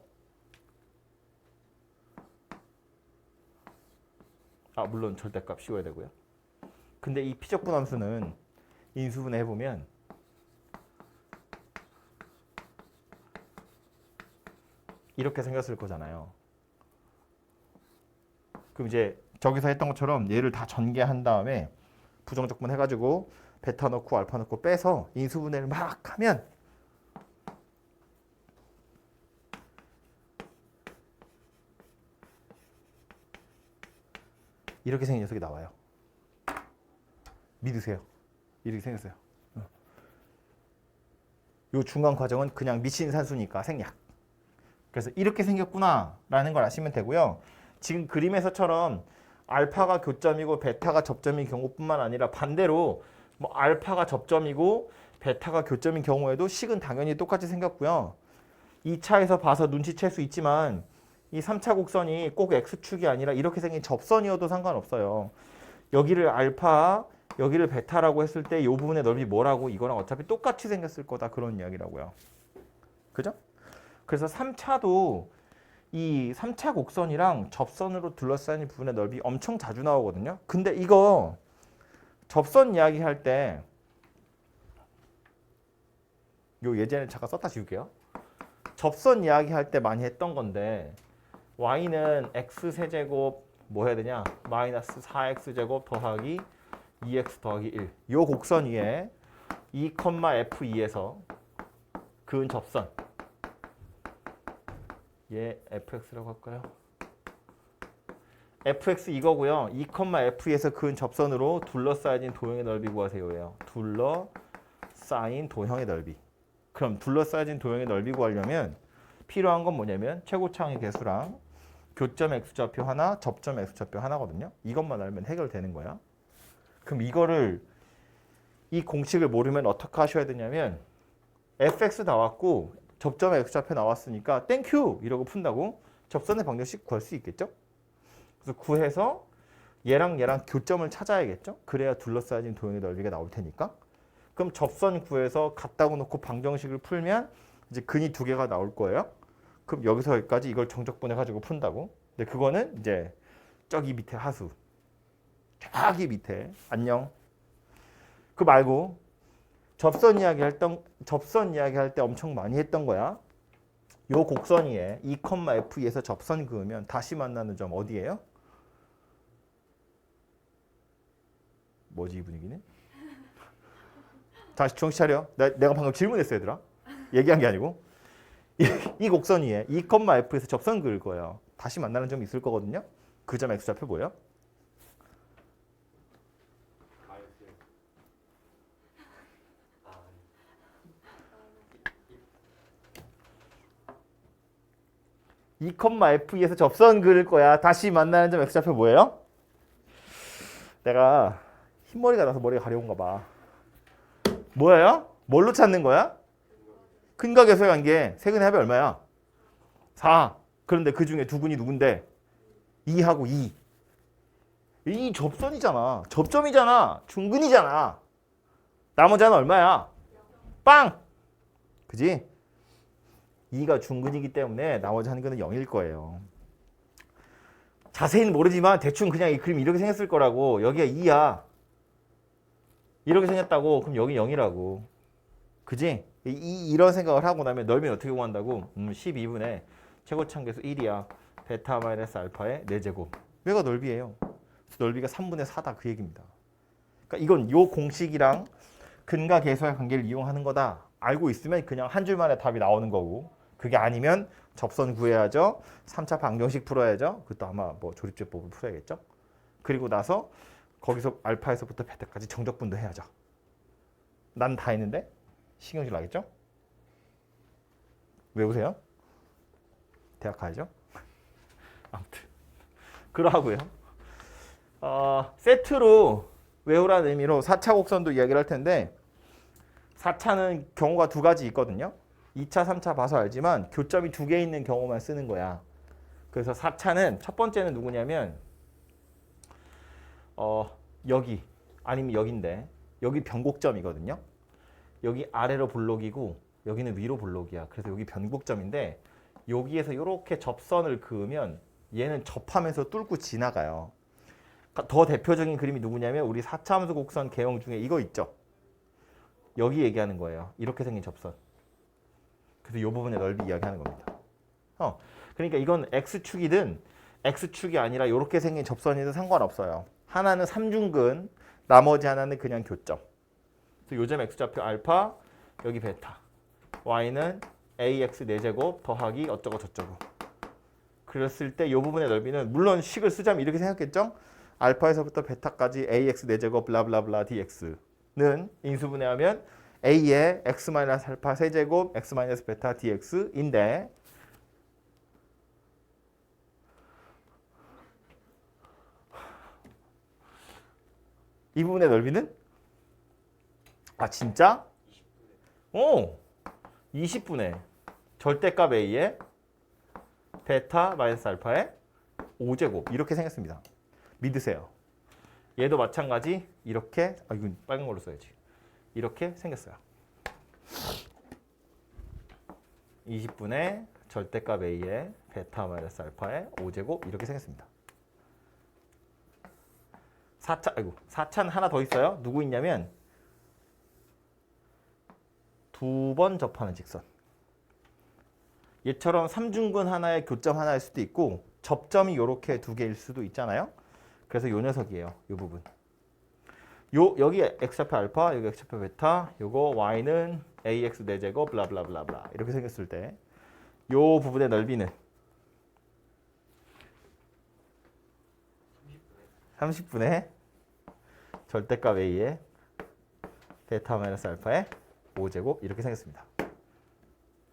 물론 절대값 씌워야 되고요. 근데 이 피적분 함수는 인수분해 해보면 이렇게 생겼을 거잖아요. 그럼 이제 저기서 했던 것처럼 얘를 다 전개한 다음에 부정적분 해가지고 베타 넣고 알파 넣고 빼서 인수분해를 막 하면 이렇게 생긴 녀석이 나와요. 믿으세요. 이렇게 생겼어요. 이 중간 과정은 그냥 미친 산수니까 생략. 그래서 이렇게 생겼구나라는 걸 아시면 되고요. 지금 그림에서처럼 알파가 교점이고 베타가 접점인 경우뿐만 아니라 반대로 뭐 알파가 접점이고 베타가 교점인 경우에도 식은 당연히 똑같이 생겼고요. 2차에서 봐서 눈치챌 수 있지만 이 3차 곡선이 꼭 X축이 아니라 이렇게 생긴 접선이어도 상관없어요. 여기를 알파, 여기를 베타라고 했을 때 이 부분의 넓이 뭐라고 이거랑 어차피 똑같이 생겼을 거다 그런 이야기라고요. 그죠? 그래서 3차도 이 3차 곡선이랑 접선으로 둘러싸인 부분의 넓이 엄청 자주 나오거든요. 근데 이거 접선 이야기 할 때 요 예제는 잠깐 썼다 지울게요. 접선 이야기 할 때 많이 했던 건데 y는 x세제곱 뭐 해야 되냐? 마이너스 4x제곱 더하기 2x 더하기 1. 요 곡선 위에 2,f2에서 그은 접선 얘 fx라고 할까요? fx 이거고요. 2,f에서 그은 접선으로 둘러싸인 도형의 넓이 구하세요예요. 둘러싸인 도형의 넓이. 그럼 둘러싸인 도형의 넓이 구하려면 필요한 건 뭐냐면 최고차항의 개수랑 교점 x좌표 하나, 접점 x좌표 하나거든요. 이것만 알면 해결되는 거야. 그럼 이거를 이 공식을 모르면 어떻게 하셔야 되냐면 fx 나왔고 접점 x좌표 나왔으니까 땡큐 이러고 푼다고 접선의 방정식 구할 수 있겠죠? 그래서 구해서 얘랑 교점을 찾아야겠죠? 그래야 둘러싸인 도형의 넓이가 나올 테니까. 그럼 접선 구해서 갖다고 놓고 방정식을 풀면 이제 근이 두 개가 나올 거예요. 그럼 여기서 여기까지 이걸 정적분해 가지고 푼다고. 근데 그거는 이제 저기 밑에 하수. 저기 밑에. 안녕. 그 말고 접선 이야기 할 때 엄청 많이 했던 거야. 요 곡선 위에 2,F에서 접선 그으면 다시 만나는 점 어디예요? 뭐지 이 분위기는? 다시 정신 차려. 내가 방금 질문했어 얘들아. 얘기한 게 아니고. 이 곡선 위에 2,F에서 접선 그을 거예요. 다시 만나는 점이 있을 거거든요. 그 점 x좌표 뭐예요? (2,F에서 접선 그을 거야. 다시 만나는 점 x좌표 뭐예요? 내가 흰머리가 나서 머리가 가려운가 봐. 뭐예요? 뭘로 찾는 거야? 근과 계수의 관계. 세근의 합이 얼마야? 4. 그런데 그 중에 두 근이 누군데? 2하고 2. 이 접선이잖아. 접점이잖아. 중근이잖아. 나머지 하나 얼마야? 빵! 그지? 2가 중근이기 때문에 나머지 한 근은 0일 거예요. 자세히는 모르지만 대충 그냥 이 그림 이렇게 생겼을 거라고. 여기가 2야. 이렇게 생겼다고. 그럼 여기 0이라고. 그지? 이런 생각을 하고 나면 넓이는 어떻게 구한다고? 12분의 최고차항계수 1이야. 베타 마이너스 알파의 4제곱. 얘가 넓이에요. 넓이가 3분의 4다 그 얘기입니다. 그러니까 이건 요 공식이랑 근과 계수의 관계를 이용하는 거다. 알고 있으면 그냥 한 줄만에 답이 나오는 거고. 그게 아니면 접선 구해야죠. 3차 방정식 풀어야죠. 그것도 아마 뭐 조립제법을 풀어야겠죠. 그리고 나서 거기서 알파에서부터 베타까지 정적분도 해야죠. 난 다 했는데 신경질 나겠죠? 왜 우세요? 대학 가야죠. 아무튼 그러하고요. 세트로 외우라는 의미로 4차 곡선도 이야기를 할 텐데 4차는 경우가 두 가지 있거든요. 2차, 3차 봐서 알지만 교점이 두 개 있는 경우만 쓰는 거야. 그래서 4차는 첫 번째는 누구냐면 여기 아니면 여긴데 여기 변곡점이거든요. 여기 아래로 볼록이고 여기는 위로 볼록이야. 그래서 여기 변곡점인데 여기에서 이렇게 접선을 그으면 얘는 접하면서 뚫고 지나가요. 더 대표적인 그림이 누구냐면 우리 4차 함수 곡선 개형 중에 이거 있죠. 여기 얘기하는 거예요. 이렇게 생긴 접선. 그래서 이 부분의 넓이 이야기하는 겁니다. 그러니까 이건 x축이든 x축이 아니라 이렇게 생긴 접선이든 상관없어요. 하나는 삼중근, 나머지 하나는 그냥 교점. 그래서 요점 x좌표 알파, 여기 베타. y는 ax 4제곱 더하기 어쩌고 저쩌고. 그랬을 때 이 부분의 넓이는 물론 식을 쓰자면 이렇게 생각했죠? 알파에서부터 베타까지 ax 4제곱 블라블라블라 dx는 인수분해하면 a의 x 마이너스 알파 세제곱 x 마이너스 베타 dx인데 이 부분의 넓이는 진짜? 20분의 절대값 a의 베타 마이너스 알파의 5제곱 이렇게 생겼습니다. 믿으세요. 얘도 마찬가지 이렇게 이건 빨간 걸로 써야지. 이렇게 생겼어요. 20분의 절대값 a의 베타 마이너스 알파의 5제곱 이렇게 생겼습니다. 4차는 하나 더 있어요. 누구 있냐면 두 번 접하는 직선. 얘처럼 삼중근 하나에 교점 하나일 수도 있고 접점이 이렇게 두 개일 수도 있잖아요. 그래서 요 녀석이에요. 요 부분. 여기 x좌표 알파, 여기 x좌표 베타, 요거 y는 ax 4제곱 블라블라블라블라 이렇게 생겼을 때 요 부분의 넓이는 30분의 절대값 A에 베타 마이너스 알파의 5제곱 이렇게 생겼습니다.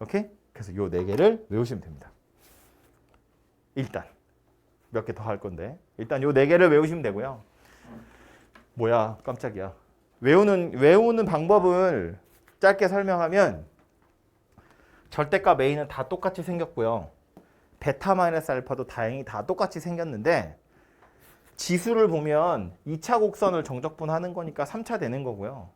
오케이? 그래서 요 4개를 외우시면 됩니다. 일단 몇 개 더 할 건데 일단 요 4개를 외우시면 되고요. 뭐야 깜짝이야. 외우는 방법을 짧게 설명하면 절대값 A는 다 똑같이 생겼고요. 베타 마이너스 알파도 다행히 다 똑같이 생겼는데 지수를 보면 2차 곡선을 정적분하는 거니까 3차 되는 거고요.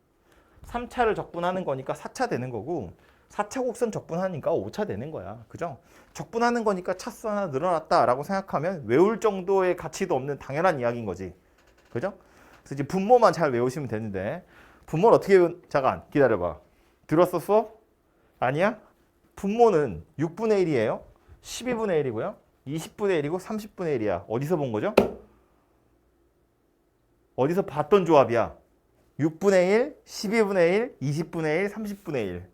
3차를 적분하는 거니까 4차 되는 거고 4차 곡선 적분하니까 5차 되는 거야. 그죠? 적분하는 거니까 차수 하나 늘어났다라고 생각하면 외울 정도의 가치도 없는 당연한 이야기인 거지. 그죠? 그래서 이제 분모만 잘 외우시면 되는데 분모를 어떻게 잠깐 기다려봐. 들었어 수업? 아니야? 분모는 6분의 1이에요. 12분의 1이고요. 20분의 1이고 30분의 1이야. 어디서 본 거죠? 어디서 봤던 조합이야? 6분의 1, 12분의 1, 20분의 1, 30분의 1.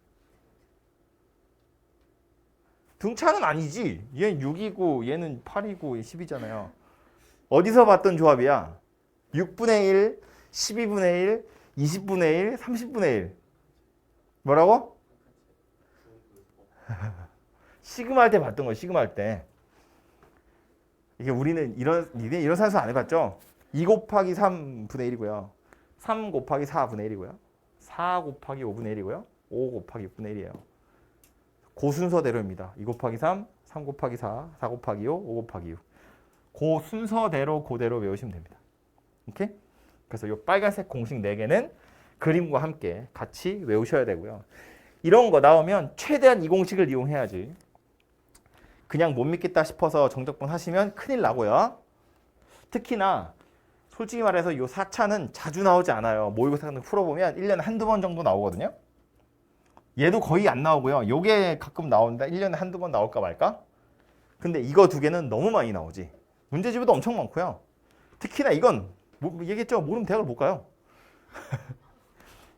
등차는 아니지. 얘는 6이고 얘는 8이고 10이잖아요. 어디서 봤던 조합이야? 6분의 1, 12분의 1, 20분의 1, 30분의 1. 뭐라고? 시그마 할 때 봤던 거예요. 시그마 할 때. 이게 우리는 이런 산수 안 해봤죠? 2 곱하기 3분의 1이고요. 3 곱하기 4분의 1이고요. 4 곱하기 5분의 1이고요. 5 곱하기 6분의 1이에요. 그 순서대로입니다. 2 곱하기 3, 3 곱하기 4, 4 곱하기 5, 5 곱하기 6. 그 순서대로 그대로 외우시면 됩니다. 오케이? 그래서 이 빨간색 공식 4개는 그림과 함께 같이 외우셔야 되고요. 이런 거 나오면 최대한 이 공식을 이용해야지. 그냥 못 믿겠다 싶어서 정적분 하시면 큰일 나고요. 특히나 솔직히 말해서 이 4차는 자주 나오지 않아요. 모의고사 같은 거 풀어보면 1년에 한두 번 정도 나오거든요. 얘도 거의 안 나오고요. 요게 가끔 나온다. 1년에 한두 번 나올까 말까? 근데 이거 2개는 너무 많이 나오지. 문제집에도 엄청 많고요. 특히나 이건 얘기했죠. 모르면 대학을 못 가요.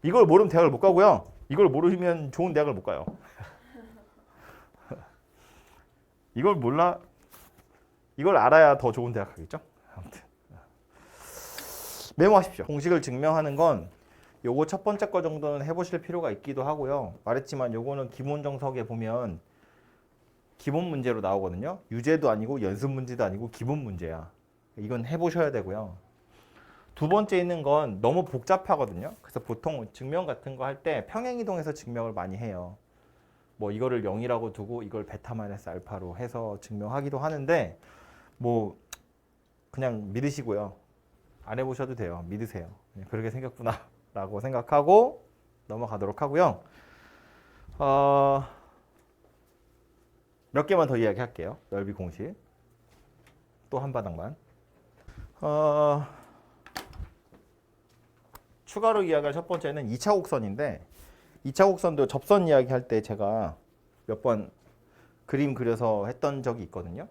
이걸 모르면 대학을 못 가고요. 이걸 모르면 좋은 대학을 못 가요. 이걸 몰라, 이걸 알아야 더 좋은 대학 가겠죠? 아무튼 메모하십시오. 공식을 증명하는 건 요거 첫 번째 거 정도는 해보실 필요가 있기도 하고요. 말했지만 요거는 기본 정석에 보면 기본 문제로 나오거든요. 유제도 아니고 연습 문제도 아니고 기본 문제야. 이건 해보셔야 되고요. 두 번째 있는 건 너무 복잡하거든요. 그래서 보통 증명 같은 거 할 때 평행이동해서 증명을 많이 해요. 뭐 이거를 0이라고 두고 이걸 베타 마이너스 알파로 해서 증명하기도 하는데 뭐 그냥 믿으시고요. 안 해보셔도 돼요. 믿으세요. 그렇게 생겼구나 라고 생각하고 넘어가도록 하고요. 몇 개만 더 이야기할게요. 넓이 공식. 또 한 바닥만. 추가로 이야기할 첫 번째는 2차 곡선인데 2차 곡선도 접선 이야기할 때 제가 몇 번 그림 그려서 했던 적이 있거든요.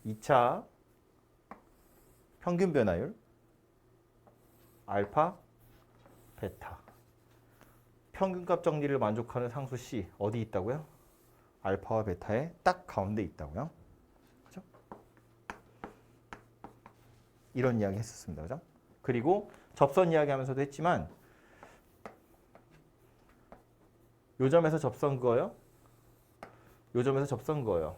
2차 평균 변화율 알파, 베타 평균값 정리를 만족하는 상수 C 어디 있다고요? 알파와 베타의 딱 가운데 있다고요. 그죠? 이런 이야기 했었습니다. 그죠? 그리고 접선 이야기 하면서도 했지만 요 점에서 접선 그거요? 요 점에서 접선 그거요.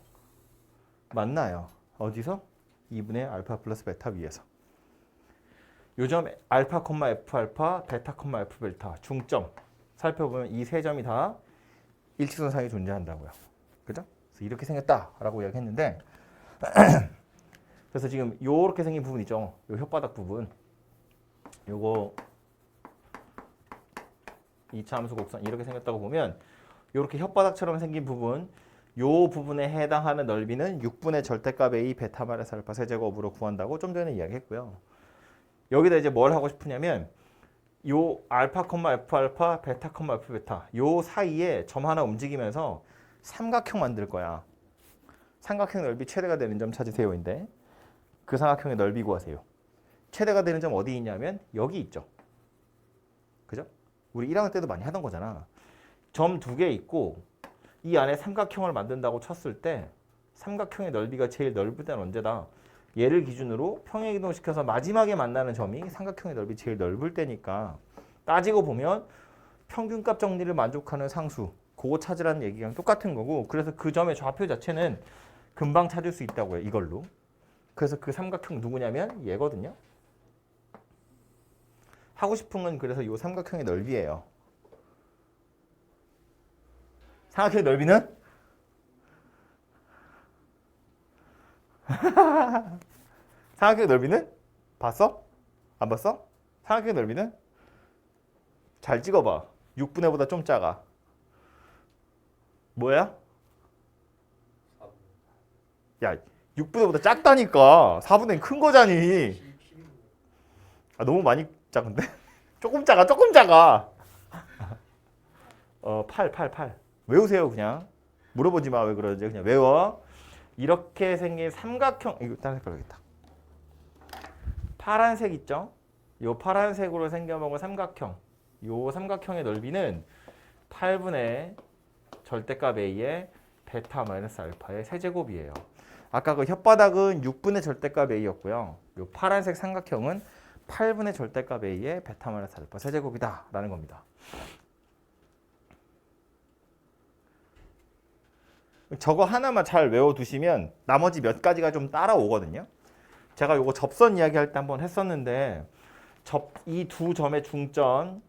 맞나요? 어디서? 2분의 알파 플러스 베타 위에서. 요점 알파, F 알파, 베타, F 베타 중점 살펴보면 이 세 점이 다 일직선상에 존재한다고요. 그죠? 그래서 이렇게 생겼다라고 이야기했는데 그래서 지금 요렇게 생긴 부분 있죠. 요 혓바닥 부분. 요거 2차 함수 곡선 이렇게 생겼다고 보면 요렇게 혓바닥처럼 생긴 부분 요 부분에 해당하는 넓이는 6분의 절대값 A 베타 마이너스 알파 세제곱으로 구한다고 좀 전에 이야기했고요. 여기다 이제 뭘 하고 싶으냐면 요 알파, F 알파, 베타, F 베타 요 사이에 점 하나 움직이면서 삼각형 만들 거야. 삼각형 넓이 최대가 되는 점 찾으세요인데 그 삼각형의 넓이 구하세요. 최대가 되는 점 어디 있냐면 여기 있죠. 그죠? 우리 1학년 때도 많이 하던 거잖아. 점 2개 있고 이 안에 삼각형을 만든다고 쳤을 때 삼각형의 넓이가 제일 넓을 때는 언제다? 얘를 기준으로 평행이동시켜서 마지막에 만나는 점이 삼각형의 넓이 제일 넓을 때니까 따지고 보면 평균값 정리를 만족하는 상수 그거 찾으라는 얘기랑 똑같은 거고 그래서 그 점의 좌표 자체는 금방 찾을 수 있다고요. 이걸로. 그래서 그 삼각형 누구냐면 얘거든요. 하고 싶은 건 그래서 이 삼각형의 넓이에요. 삼각형의 넓이는? 삼각형의 넓이는? 봤어? 안 봤어? 삼각형의 넓이는? 잘 찍어봐. 6분의 보다 좀 작아. 뭐야? 야, 6분의 보다 작다니까. 4분의 큰 거잖니. 아, 너무 많이 작은데? 조금 작아, 조금 작아. 8. 외우세요, 그냥. 물어보지 마, 왜 그러는지. 그냥 외워. 이렇게 생긴 삼각형, 이거 딴 색깔이겠다. 파란색 있죠? 요 파란색으로 생겨먹은 삼각형. 요 삼각형의 넓이는 8분의 절대값 A의 베타 마이너스 알파의 세제곱이에요. 아까 그 혓바닥은 6분의 절대값 A였고요. 요 파란색 삼각형은 8분의 절대값 A의 베타 마이너스 알파 세제곱이다 라는 겁니다. 저거 하나만 잘 외워두시면 나머지 몇 가지가 좀 따라오거든요. 제가 요거 접선 이야기할 때 한번 했었는데 이 두 점의 중점,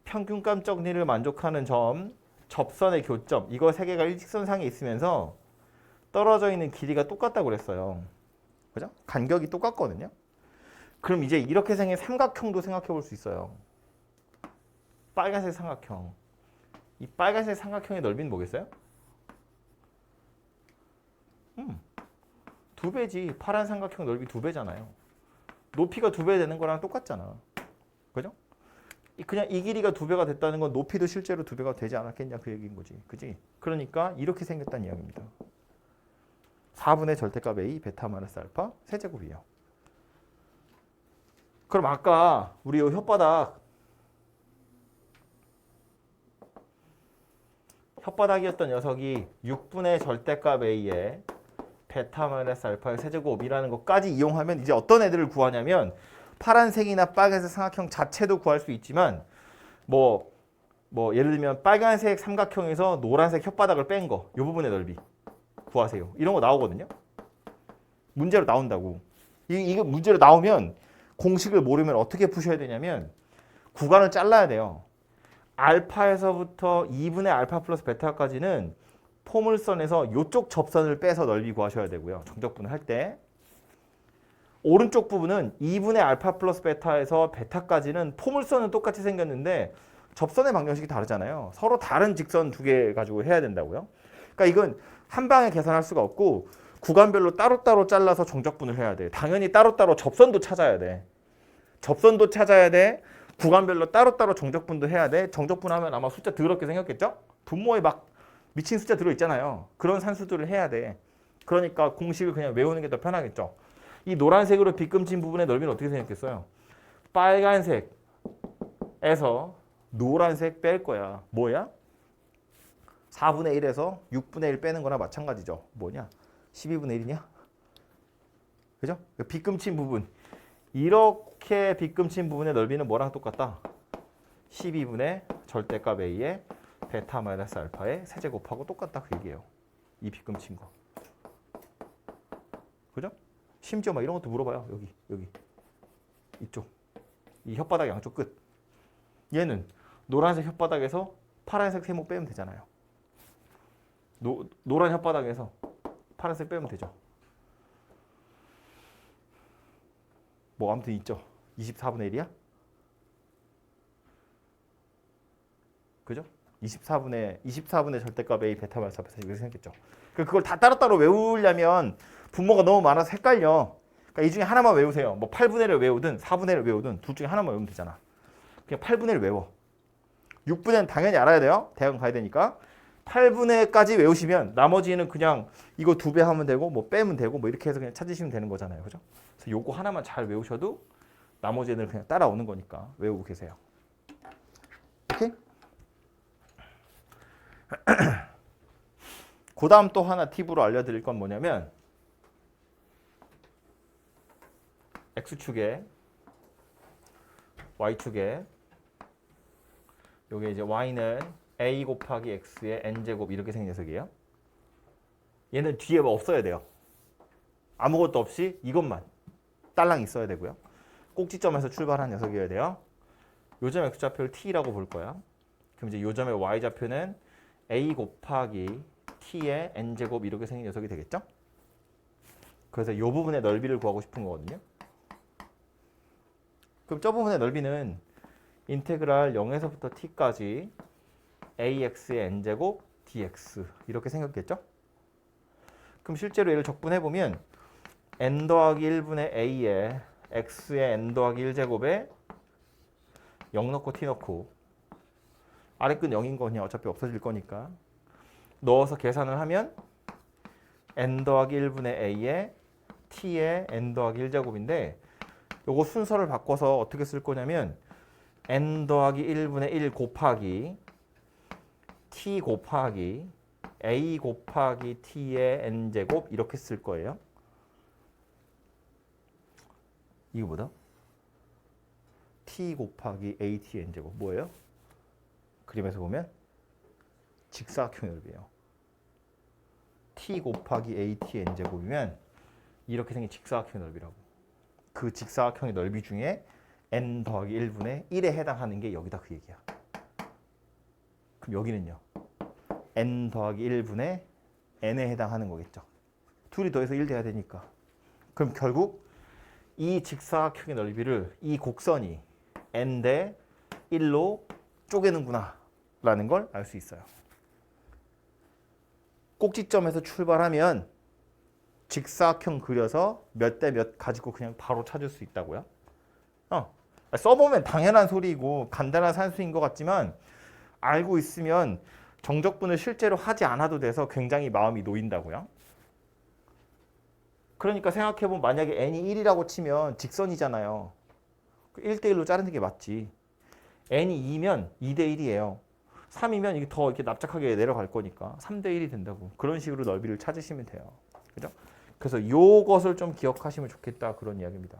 평균값 정리를 만족하는 점, 접선의 교점 이거 세 개가 일직선상에 있으면서 떨어져 있는 길이가 똑같다고 그랬어요. 그죠? 간격이 똑같거든요. 그럼 이제 이렇게 생긴 삼각형도 생각해 볼 수 있어요. 빨간색 삼각형. 이 빨간색 삼각형의 넓이는 뭐겠어요? 2배지. 파란 삼각형 넓이 2배잖아요. 높이가 2배 되는 거랑 똑같잖아. 그죠? 그냥 이 길이가 2배가 됐다는 건 높이도 실제로 2배가 되지 않았겠냐 그 얘기인 거지. 그지? 그러니까 이렇게 생겼다는 이야기입니다. 4분의 절대값 A 베타 마이너스 알파 세제곱이에요. 그럼 아까 우리 이 혓바닥이었던 녀석이 6분의 절대값 A에 베타 마이너스 알파의 세제곱이라는 것까지 이용하면 이제 어떤 애들을 구하냐면 파란색이나 빨간색 삼각형 자체도 구할 수 있지만 뭐 예를 들면 빨간색 삼각형에서 노란색 혓바닥을 뺀 거 이 부분의 넓이 구하세요. 이런 거 나오거든요. 문제로 나온다고. 이거 문제로 나오면 공식을 모르면 어떻게 푸셔야 되냐면 구간을 잘라야 돼요. 알파에서부터 2분의 알파 플러스 베타까지는 포물선에서 이쪽 접선을 빼서 넓이 구하셔야 되고요. 정적분을 할 때. 오른쪽 부분은 2분의 알파 플러스 베타에서 베타까지는 포물선은 똑같이 생겼는데 접선의 방정식이 다르잖아요. 서로 다른 직선 두 개 가지고 해야 된다고요. 그러니까 이건 한 방에 계산할 수가 없고 구간별로 따로따로 잘라서 정적분을 해야 돼. 당연히 따로따로 접선도 찾아야 돼. 접선도 찾아야 돼. 구간별로 따로따로 정적분도 해야 돼. 정적분하면 아마 숫자 더럽게 생겼겠죠? 분모에 막 미친 숫자 들어있잖아요. 그런 산수들을 해야 돼. 그러니까 공식을 그냥 외우는 게 더 편하겠죠. 이 노란색으로 빗금친 부분의 넓이는 어떻게 생겼겠어요? 빨간색에서 노란색 뺄 거야. 뭐야? 4분의 1에서 6분의 1 빼는 거나 마찬가지죠. 뭐냐? 12분의 1이냐? 그죠? 빗금친 부분. 이렇게 빗금친 부분의 넓이는 뭐랑 똑같다? 12분의 절대값 A의 베타 마이너스 알파의 세제곱하고 똑같다 그 얘기예요. 이 빗금친 거. 그죠? 심지어 막 이런 것도 물어봐요. 여기. 이쪽. 이 혓바닥 양쪽 끝. 얘는 노란색 혓바닥에서 파란색 세모 빼면 되잖아요. 노란 혓바닥에서 파란색 빼면 되죠. 뭐 아무튼 있죠. 24분의 1이야? 그죠? 24분의 절대값 A 베타 마이너스 알파 이렇게 생겼죠. 그걸 다 따로따로 외우려면 분모가 너무 많아서 헷갈려. 그러니까 이 중에 하나만 외우세요. 뭐 8분의 1을 외우든 4분의 1을 외우든 둘 중에 하나만 외우면 되잖아. 그냥 8분의 1을 외워. 6분의 1은 당연히 알아야 돼요. 대학원 가야 되니까. 8분의 1까지 외우시면 나머지는 그냥 이거 2배 하면 되고 뭐 빼면 되고 뭐 이렇게 해서 그냥 찾으시면 되는 거잖아요. 그죠? 그래서 요거 하나만 잘 외우셔도 나머지 애들은 그냥 따라오는 거니까 외우고 계세요. 오케이? 그 다음 또 하나 팁으로 알려드릴 건 뭐냐면 x축에 y축에 요게 이제 y는 a 곱하기 x의 n제곱 이렇게 생긴 녀석이에요. 얘는 뒤에 뭐 없어야 돼요. 아무것도 없이 이것만 딸랑 있어야 되고요. 꼭지점에서 출발한 녀석이어야 돼요. 요점 x좌표를 t라고 볼 거야. 그럼 이제 요점의 y좌표는 a 곱하기 t의 n제곱 이렇게 생긴 녀석이 되겠죠? 그래서 이 부분의 넓이를 구하고 싶은 거거든요. 그럼 저 부분의 넓이는 인테그랄 0에서부터 t까지 ax의 n제곱 dx 이렇게 생겼겠죠? 그럼 실제로 얘를 적분해보면 n 더하기 1분의 a에 x의 n 더하기 1제곱에 0 넣고 t 넣고 아래 끝 0인 거 그냥 어차피 없어질 거니까 넣어서 계산을 하면 n 더하기 1분의 a에 t의 n 더하기 1제곱인데 요거 순서를 바꿔서 어떻게 쓸 거냐면 n 더하기 1분의 1 곱하기 t 곱하기 a 곱하기 t의 n제곱 이렇게 쓸 거예요. 이거 뭐다? t 곱하기 at n제곱 뭐예요? 그림에서 보면 직사각형의 넓이에요. t 곱하기 at n제곱이면 이렇게 생긴 직사각형의 넓이라고. 그 직사각형의 넓이 중에 n 더하기 1분의 1에 해당하는 게 여기다 그 얘기야. 그럼 여기는요. n 더하기 1분의 n에 해당하는 거겠죠. 둘이 더해서 1 돼야 되니까. 그럼 결국 이 직사각형의 넓이를 이 곡선이 n 대 1로 쪼개는구나 라는 걸 알 수 있어요. 꼭지점에서 출발하면 직사각형 그려서 몇 대 몇 가지고 그냥 바로 찾을 수 있다고요. 써보면 당연한 소리이고 간단한 산수인 것 같지만 알고 있으면 정적분을 실제로 하지 않아도 돼서 굉장히 마음이 놓인다고요. 그러니까 생각해보면 만약에 n이 1이라고 치면 직선이잖아요. 1대 1로 자르는 게 맞지. n이 2면 2대 1이에요. 3이면 이게 더 이렇게 납작하게 내려갈 거니까 3대 1이 된다고. 그런 식으로 넓이를 찾으시면 돼요. 그죠? 그래서 요것을 좀 기억하시면 좋겠다 그런 이야기입니다.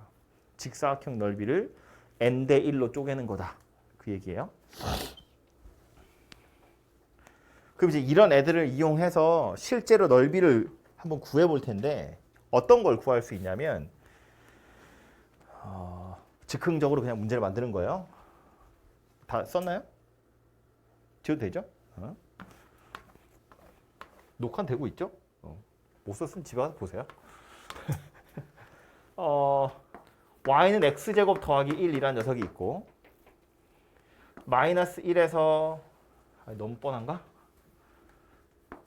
직사각형 넓이를 n 대 1로 쪼개는 거다. 그 얘기예요. 그럼 이제 이런 애들을 이용해서 실제로 넓이를 한번 구해 볼 텐데 어떤 걸 구할 수 있냐면 즉흥적으로 그냥 문제를 만드는 거예요. 다 썼나요? 지워도 되죠? 녹화는 되고 있죠? 못 썼으면 집에 가서 보세요. y는 x제곱 더하기 1이라는 녀석이 있고 마이너스 1에서 너무 뻔한가?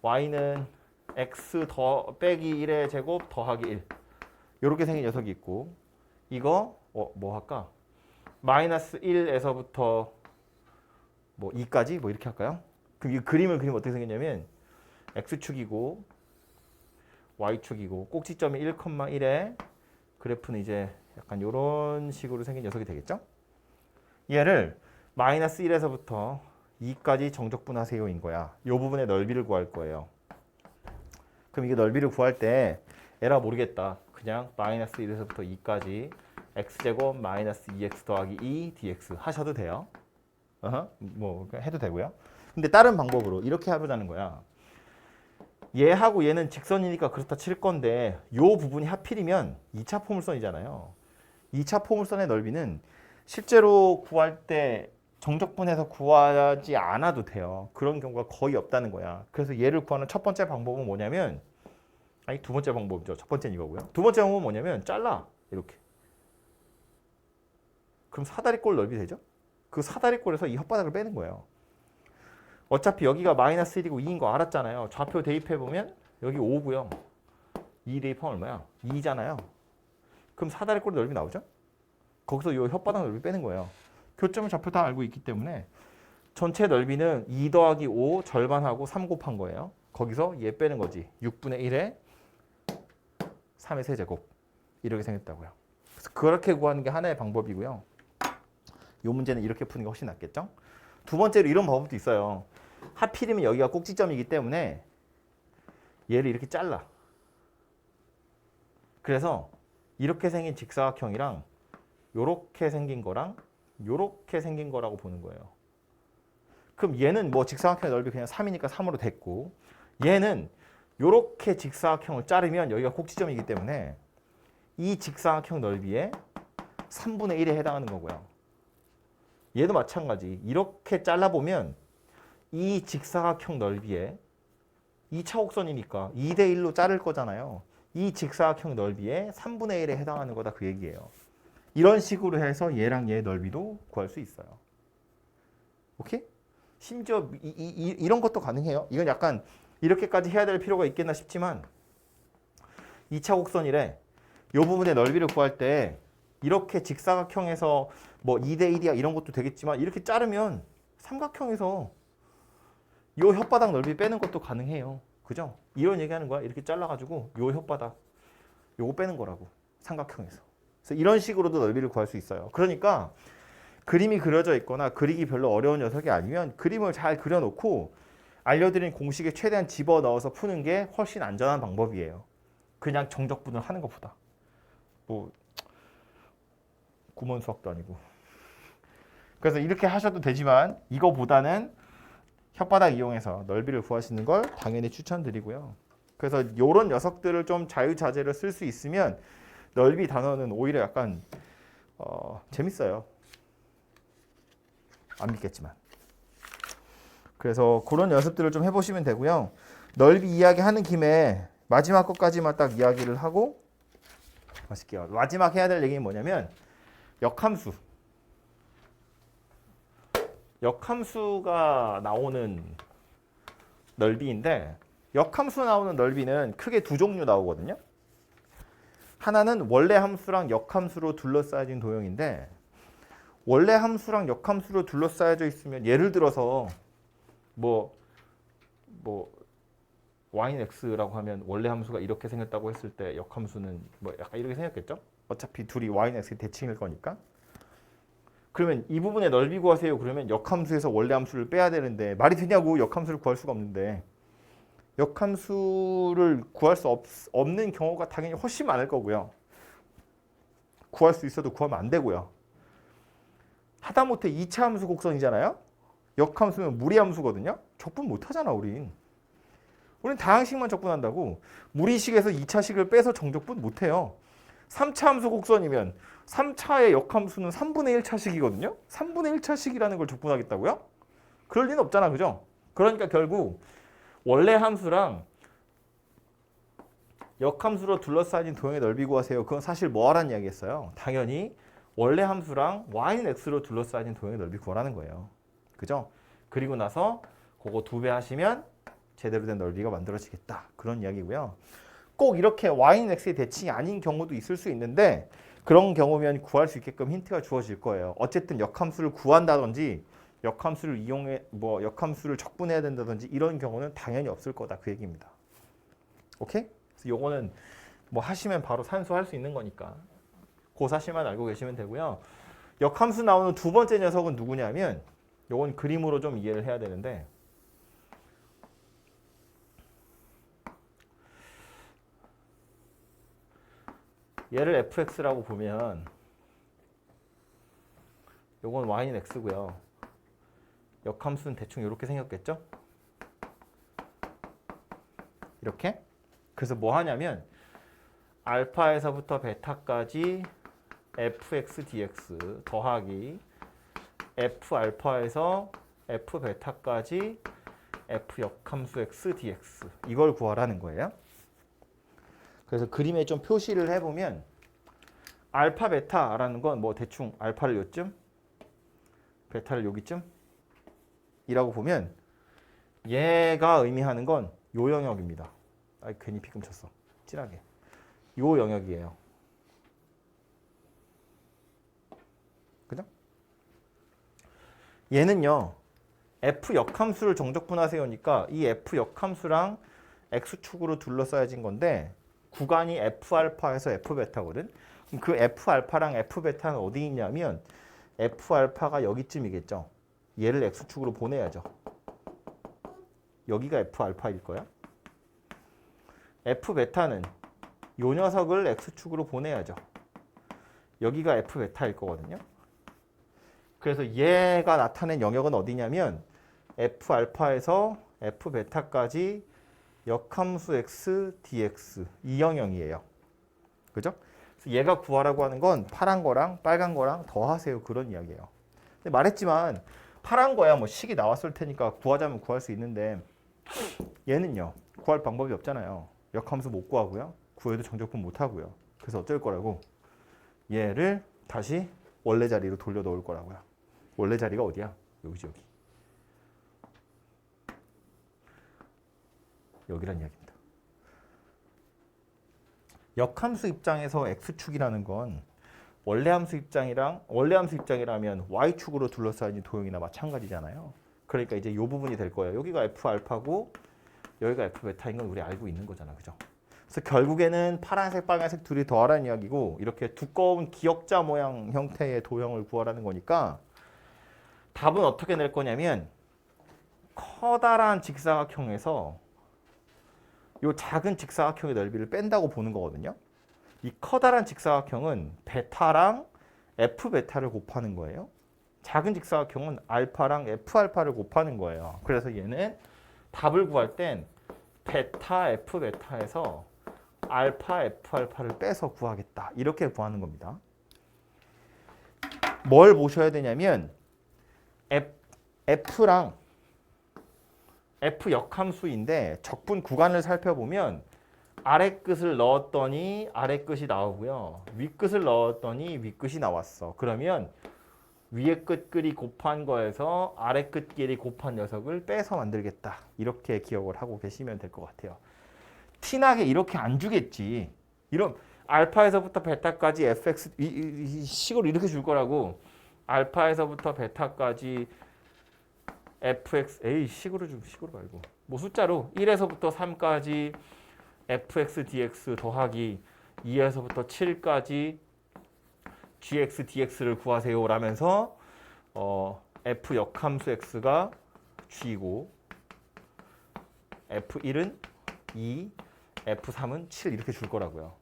y는 x 더 빼기 1의 제곱 더하기 1 이렇게 생긴 녀석이 있고 이거 뭐 할까? 마이너스 1에서부터 뭐 2까지 뭐 이렇게 할까요? 그럼 이 그림을 그리면 어떻게 생겼냐면 x축이고 y축이고 꼭지점이 1,1에 그래프는 이제 약간 이런 식으로 생긴 녀석이 되겠죠? 얘를 마이너스 1에서부터 2까지 정적분하세요인 거야. 이 부분의 넓이를 구할 거예요. 그럼 이게 넓이를 구할 때 에라 모르겠다. 그냥 마이너스 1에서부터 2까지 x제곱 마이너스 2x 더하기 2 dx 하셔도 돼요. 뭐 해도 되고요. 근데 다른 방법으로 이렇게 해보자는 거야. 얘하고 얘는 직선이니까 그렇다 칠 건데 이 부분이 하필이면 2차 포물선이잖아요. 2차 포물선의 넓이는 실제로 구할 때 정적분해서 구하지 않아도 돼요. 그런 경우가 거의 없다는 거야. 그래서 얘를 구하는 첫 번째 방법은 뭐냐면 아니 두 번째 방법이죠. 첫 번째는 이거고요. 두 번째 방법은 뭐냐면 잘라. 이렇게. 그럼 사다리꼴 넓이 되죠? 그 사다리꼴에서 이 혓바닥을 빼는 거예요. 어차피 여기가 마이너스 1이고 2인 거 알았잖아요. 좌표 대입해보면 여기 5고요. 2 대입하면 얼마야? 2잖아요. 그럼 사다리꼴 넓이 나오죠? 거기서 이 혓바닥 넓이 빼는 거예요. 교점을 좌표 다 알고 있기 때문에 전체 넓이는 2 더하기 5 절반하고 3 곱한 거예요. 거기서 얘 빼는 거지. 6분의 1에 3의 세제곱 이렇게 생겼다고요. 그래서 그렇게 구하는 게 하나의 방법이고요. 이 문제는 이렇게 푸는 게 훨씬 낫겠죠? 두 번째로 이런 방법도 있어요. 하필이면 여기가 꼭지점이기 때문에 얘를 이렇게 잘라. 그래서 이렇게 생긴 직사각형이랑 요렇게 생긴 거랑 요렇게 생긴 거라고 보는 거예요. 그럼 얘는 뭐 직사각형의 넓이 그냥 3이니까 3으로 됐고, 얘는 요렇게 직사각형을 자르면 여기가 꼭지점이기 때문에 이 직사각형 넓이의 3분의 1에 해당하는 거고요. 얘도 마찬가지. 이렇게 잘라보면 이 직사각형 넓이의 2차 곡선이니까 2대 1로 자를 거잖아요. 이 직사각형 넓이의 3분의 1에 해당하는 거다 그 얘기예요. 이런 식으로 해서 얘랑 얘의 넓이도 구할 수 있어요. 오케이? 심지어 이런 것도 가능해요. 이건 약간 이렇게까지 해야 될 필요가 있겠나 싶지만 2차 곡선이래. 이 부분의 넓이를 구할 때 이렇게 직사각형에서 뭐 2대 1이야 이런 것도 되겠지만 이렇게 자르면 삼각형에서 이 혓바닥 넓이 빼는 것도 가능해요. 그죠? 이런 얘기하는 거야. 이렇게 잘라가지고 이 혓바닥 요거 빼는 거라고. 삼각형에서. 그래서 이런 식으로도 넓이를 구할 수 있어요. 그러니까 그림이 그려져 있거나 그리기 별로 어려운 녀석이 아니면 그림을 잘 그려놓고 알려드린 공식에 최대한 집어넣어서 푸는 게 훨씬 안전한 방법이에요. 그냥 정적분을 하는 것보다. 뭐 구몬 수학도 아니고. 그래서 이렇게 하셔도 되지만 이거보다는 혓바닥 이용해서 넓이를 구하시는 걸 당연히 추천드리고요. 그래서 이런 녀석들을 좀 자유자재로 쓸 수 있으면 넓이 단어는 오히려 약간 재밌어요. 안 믿겠지만. 그래서 그런 연습들을 좀 해보시면 되고요. 넓이 이야기하는 김에 마지막 것까지만 딱 이야기를 하고 마실게요. 마지막 해야 될 얘기는 뭐냐면 역함수. 역함수가 나오는 넓이인데 역함수 나오는 넓이는 크게 두 종류 나오거든요. 하나는 원래 함수랑 역함수로 둘러싸여진 도형인데 원래 함수랑 역함수로 둘러싸여져 있으면 예를 들어서 뭐 y는 x라고 하면 원래 함수가 이렇게 생겼다고 했을 때 역함수는 뭐 약간 이렇게 생겼겠죠? 어차피 둘이 y는 x의 대칭일 거니까. 그러면 이 부분의 넓이 구하세요. 그러면 역함수에서 원래 함수를 빼야 되는데 말이 되냐고. 역함수를 구할 수가 없는데 역함수를 구할 수 없는 경우가 당연히 훨씬 많을 거고요. 구할 수 있어도 구하면 안 되고요. 하다못해 2차 함수 곡선이잖아요. 역함수면 무리함수거든요. 적분 못하잖아 우린. 우린 다항식만 적분한다고. 무리식에서 2차식을 빼서 정적분 못해요. 3차 함수 곡선이면 3차의 역함수는 3분의 1차식이거든요. 3분의 1차식이라는 걸 적분하겠다고요? 그럴 리는 없잖아. 그죠? 그러니까 결국 원래 함수랑 역함수로 둘러싸인 도형의 넓이 구하세요. 그건 사실 뭐 하라는 이야기였어요? 당연히 원래 함수랑 y는 x로 둘러싸인 도형의 넓이 구하라는 거예요. 그죠? 그리고 나서 그거 2배 하시면 제대로 된 넓이가 만들어지겠다. 그런 이야기고요. 꼭 이렇게 y는 x의 대칭이 아닌 경우도 있을 수 있는데 그런 경우면 구할 수 있게끔 힌트가 주어질 거예요. 어쨌든 역함수를 구한다든지 역함수를 이용해 역함수를 적분해야 된다든지 이런 경우는 당연히 없을 거다. 그 얘기입니다. 오케이? 그래서 요거는 뭐 하시면 바로 산수할 수 있는 거니까 그 사실만 알고 계시면 되고요. 역함수 나오는 두 번째 녀석은 누구냐면 요건 그림으로 좀 이해를 해야 되는데 얘를 fx라고 보면 요건 y는 x고요. 역함수는 대충 이렇게 생겼겠죠? 이렇게. 그래서 뭐 하냐면 알파에서부터 베타까지 fx dx 더하기 f 알파에서 f 베타까지 f 역함수 x dx 이걸 구하라는 거예요. 그래서 그림에 좀 표시를 해보면 알파 베타라는 건 뭐 대충 알파를 요쯤 베타를 여기쯤 이라고 보면 얘가 의미하는 건 요 영역입니다. 아 괜히 비금 쳤어. 진하게. 요 영역이에요. 그죠? 얘는요. f 역함수를 정적분하세요니까 이 f 역함수랑 x축으로 둘러싸여진 건데 구간이 F알파에서 F베타거든. 그 F알파랑 F베타는 어디 있냐면 F알파가 여기쯤이겠죠. 얘를 X축으로 보내야죠. 여기가 F알파일 거야. F베타는 요 녀석을 x축으로 보내야죠. 여기가 f 베타일 거거든요. 그래서 얘가 나타낸 영역은 어디냐면 f 알파에서 f 베타까지 역함수 x dx 이 영역이에요. 그죠? 그래서 얘가 구하라고 하는 건 파란 거랑 빨간 거랑 더하세요. 그런 이야기예요. 근데 말했지만 파란 거야 뭐 식이 나왔을 테니까 구하자면 구할 수 있는데 얘는요. 구할 방법이 없잖아요. 역함수 못 구하고요. 구해도 정적분 못 하고요. 그래서 어쩔 거라고? 얘를 다시 원래 자리로 돌려 놓을 거라고요. 원래 자리가 어디야? 여기지 여기. 여기란 이야기입니다. 역함수 입장에서 x축이라는 건 원래 함수 입장이라면 y축으로 둘러싸인 도형이나 마찬가지잖아요. 그러니까 이제 이 부분이 될 거예요. 여기가 f 알파고 여기가 f 베타인 건 우리 알고 있는 거잖아. 그죠? 그래서 결국에는 파란색, 빨간색 둘이 더하라는 이야기고 이렇게 두꺼운 기역자 모양 형태의 도형을 구하라는 거니까 답은 어떻게 낼 거냐면 커다란 직사각형에서 이 작은 직사각형의 넓이를 뺀다고 보는 거거든요. 이 커다란 직사각형은 베타랑 f 베타를 곱하는 거예요. 작은 직사각형은 알파랑 f 알파를 곱하는 거예요. 그래서 얘는 답을 구할 땐 베타 f 베타에서 알파 f 알파를 빼서 구하겠다. 이렇게 구하는 겁니다. 뭘 보셔야 되냐면 f랑 f 역함수인데 적분 구간을 살펴보면 아래 끝을 넣었더니 아래 끝이 나오고요. 위 끝을 넣었더니 위 끝이 나왔어. 그러면 위에 끝끼리 곱한 거에서 아래 끝끼리 곱한 녀석을 빼서 만들겠다. 이렇게 기억을 하고 계시면 될 것 같아요. 티나게 이렇게 안 주겠지. 이런 알파에서부터 베타까지 fx 이 식으로 이렇게 줄 거라고. 알파에서부터 베타까지 fx 식으로 말고 뭐 숫자로 1에서부터 3까지 fx dx 더하기 2에서부터 7까지 gx dx를 구하세요 라면서 f 역함수 x가 g고 f1은 2, f3은 7 이렇게 줄 거라고요.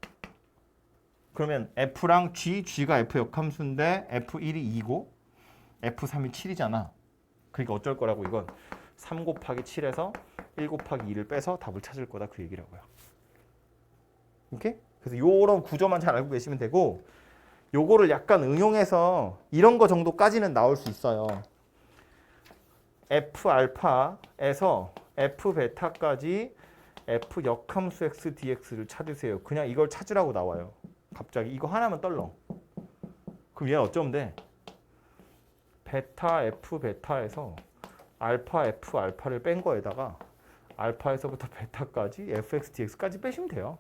그러면 f랑 g가 f 역함수인데 f1이 2고 f3이 7이잖아. 그러니까 어쩔 거라고 이건 3 곱하기 7에서 1 곱하기 2를 빼서 답을 찾을 거다 그 얘기라고요. 오케이? 그래서 요런 구조만 잘 알고 계시면 되고 요거를 약간 응용해서 이런 거 정도까지는 나올 수 있어요. f 알파에서 f 베타까지 f 역함수 x dx를 찾으세요. 그냥 이걸 찾으라고 나와요. 갑자기 이거 하나만 떨렁. 그럼 얘는 어쩌면 돼? 베타 f 베타에서 알파 f 알파를 뺀 거에다가 알파에서부터 베타까지 fx dx까지 빼시면 돼요.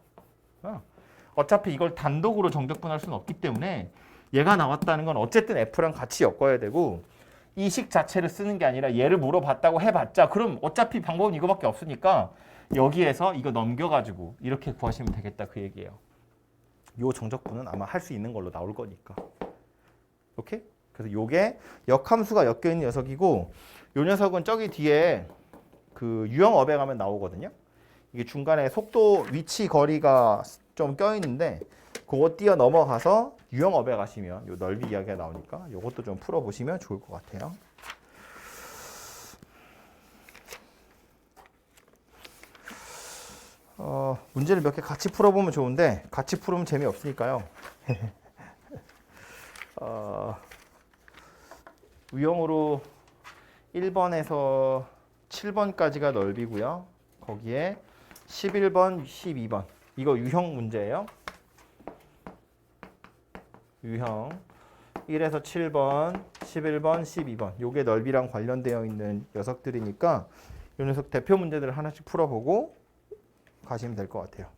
어차피 이걸 단독으로 정적분할 수는 없기 때문에 얘가 나왔다는 건 어쨌든 f랑 같이 엮어야 되고 이 식 자체를 쓰는 게 아니라 얘를 물어봤다고 해봤자 그럼 어차피 방법은 이거밖에 없으니까 여기에서 이거 넘겨가지고 이렇게 구하시면 되겠다 그 얘기예요. 요 정적분은 아마 할 수 있는 걸로 나올 거니까. 오케이? 그래서 요게 역함수가 엮여있는 녀석이고 요 녀석은 저기 뒤에 그 유형업에 가면 나오거든요. 이게 중간에 속도, 위치, 거리가 좀 껴있는데 그거 뛰어 넘어가서 유형업에 가시면 요 넓이 이야기가 나오니까 요것도 좀 풀어보시면 좋을 것 같아요. 문제를 몇 개 같이 풀어보면 좋은데 같이 풀으면 재미없으니까요. 유형으로 1번에서 7번까지가 넓이고요. 거기에 11번, 12번 이거 유형 문제예요. 유형 1에서 7번, 11번, 12번 요게 넓이랑 관련되어 있는 녀석들이니까 이 녀석 대표 문제들을 하나씩 풀어보고 가시면 될 것 같아요.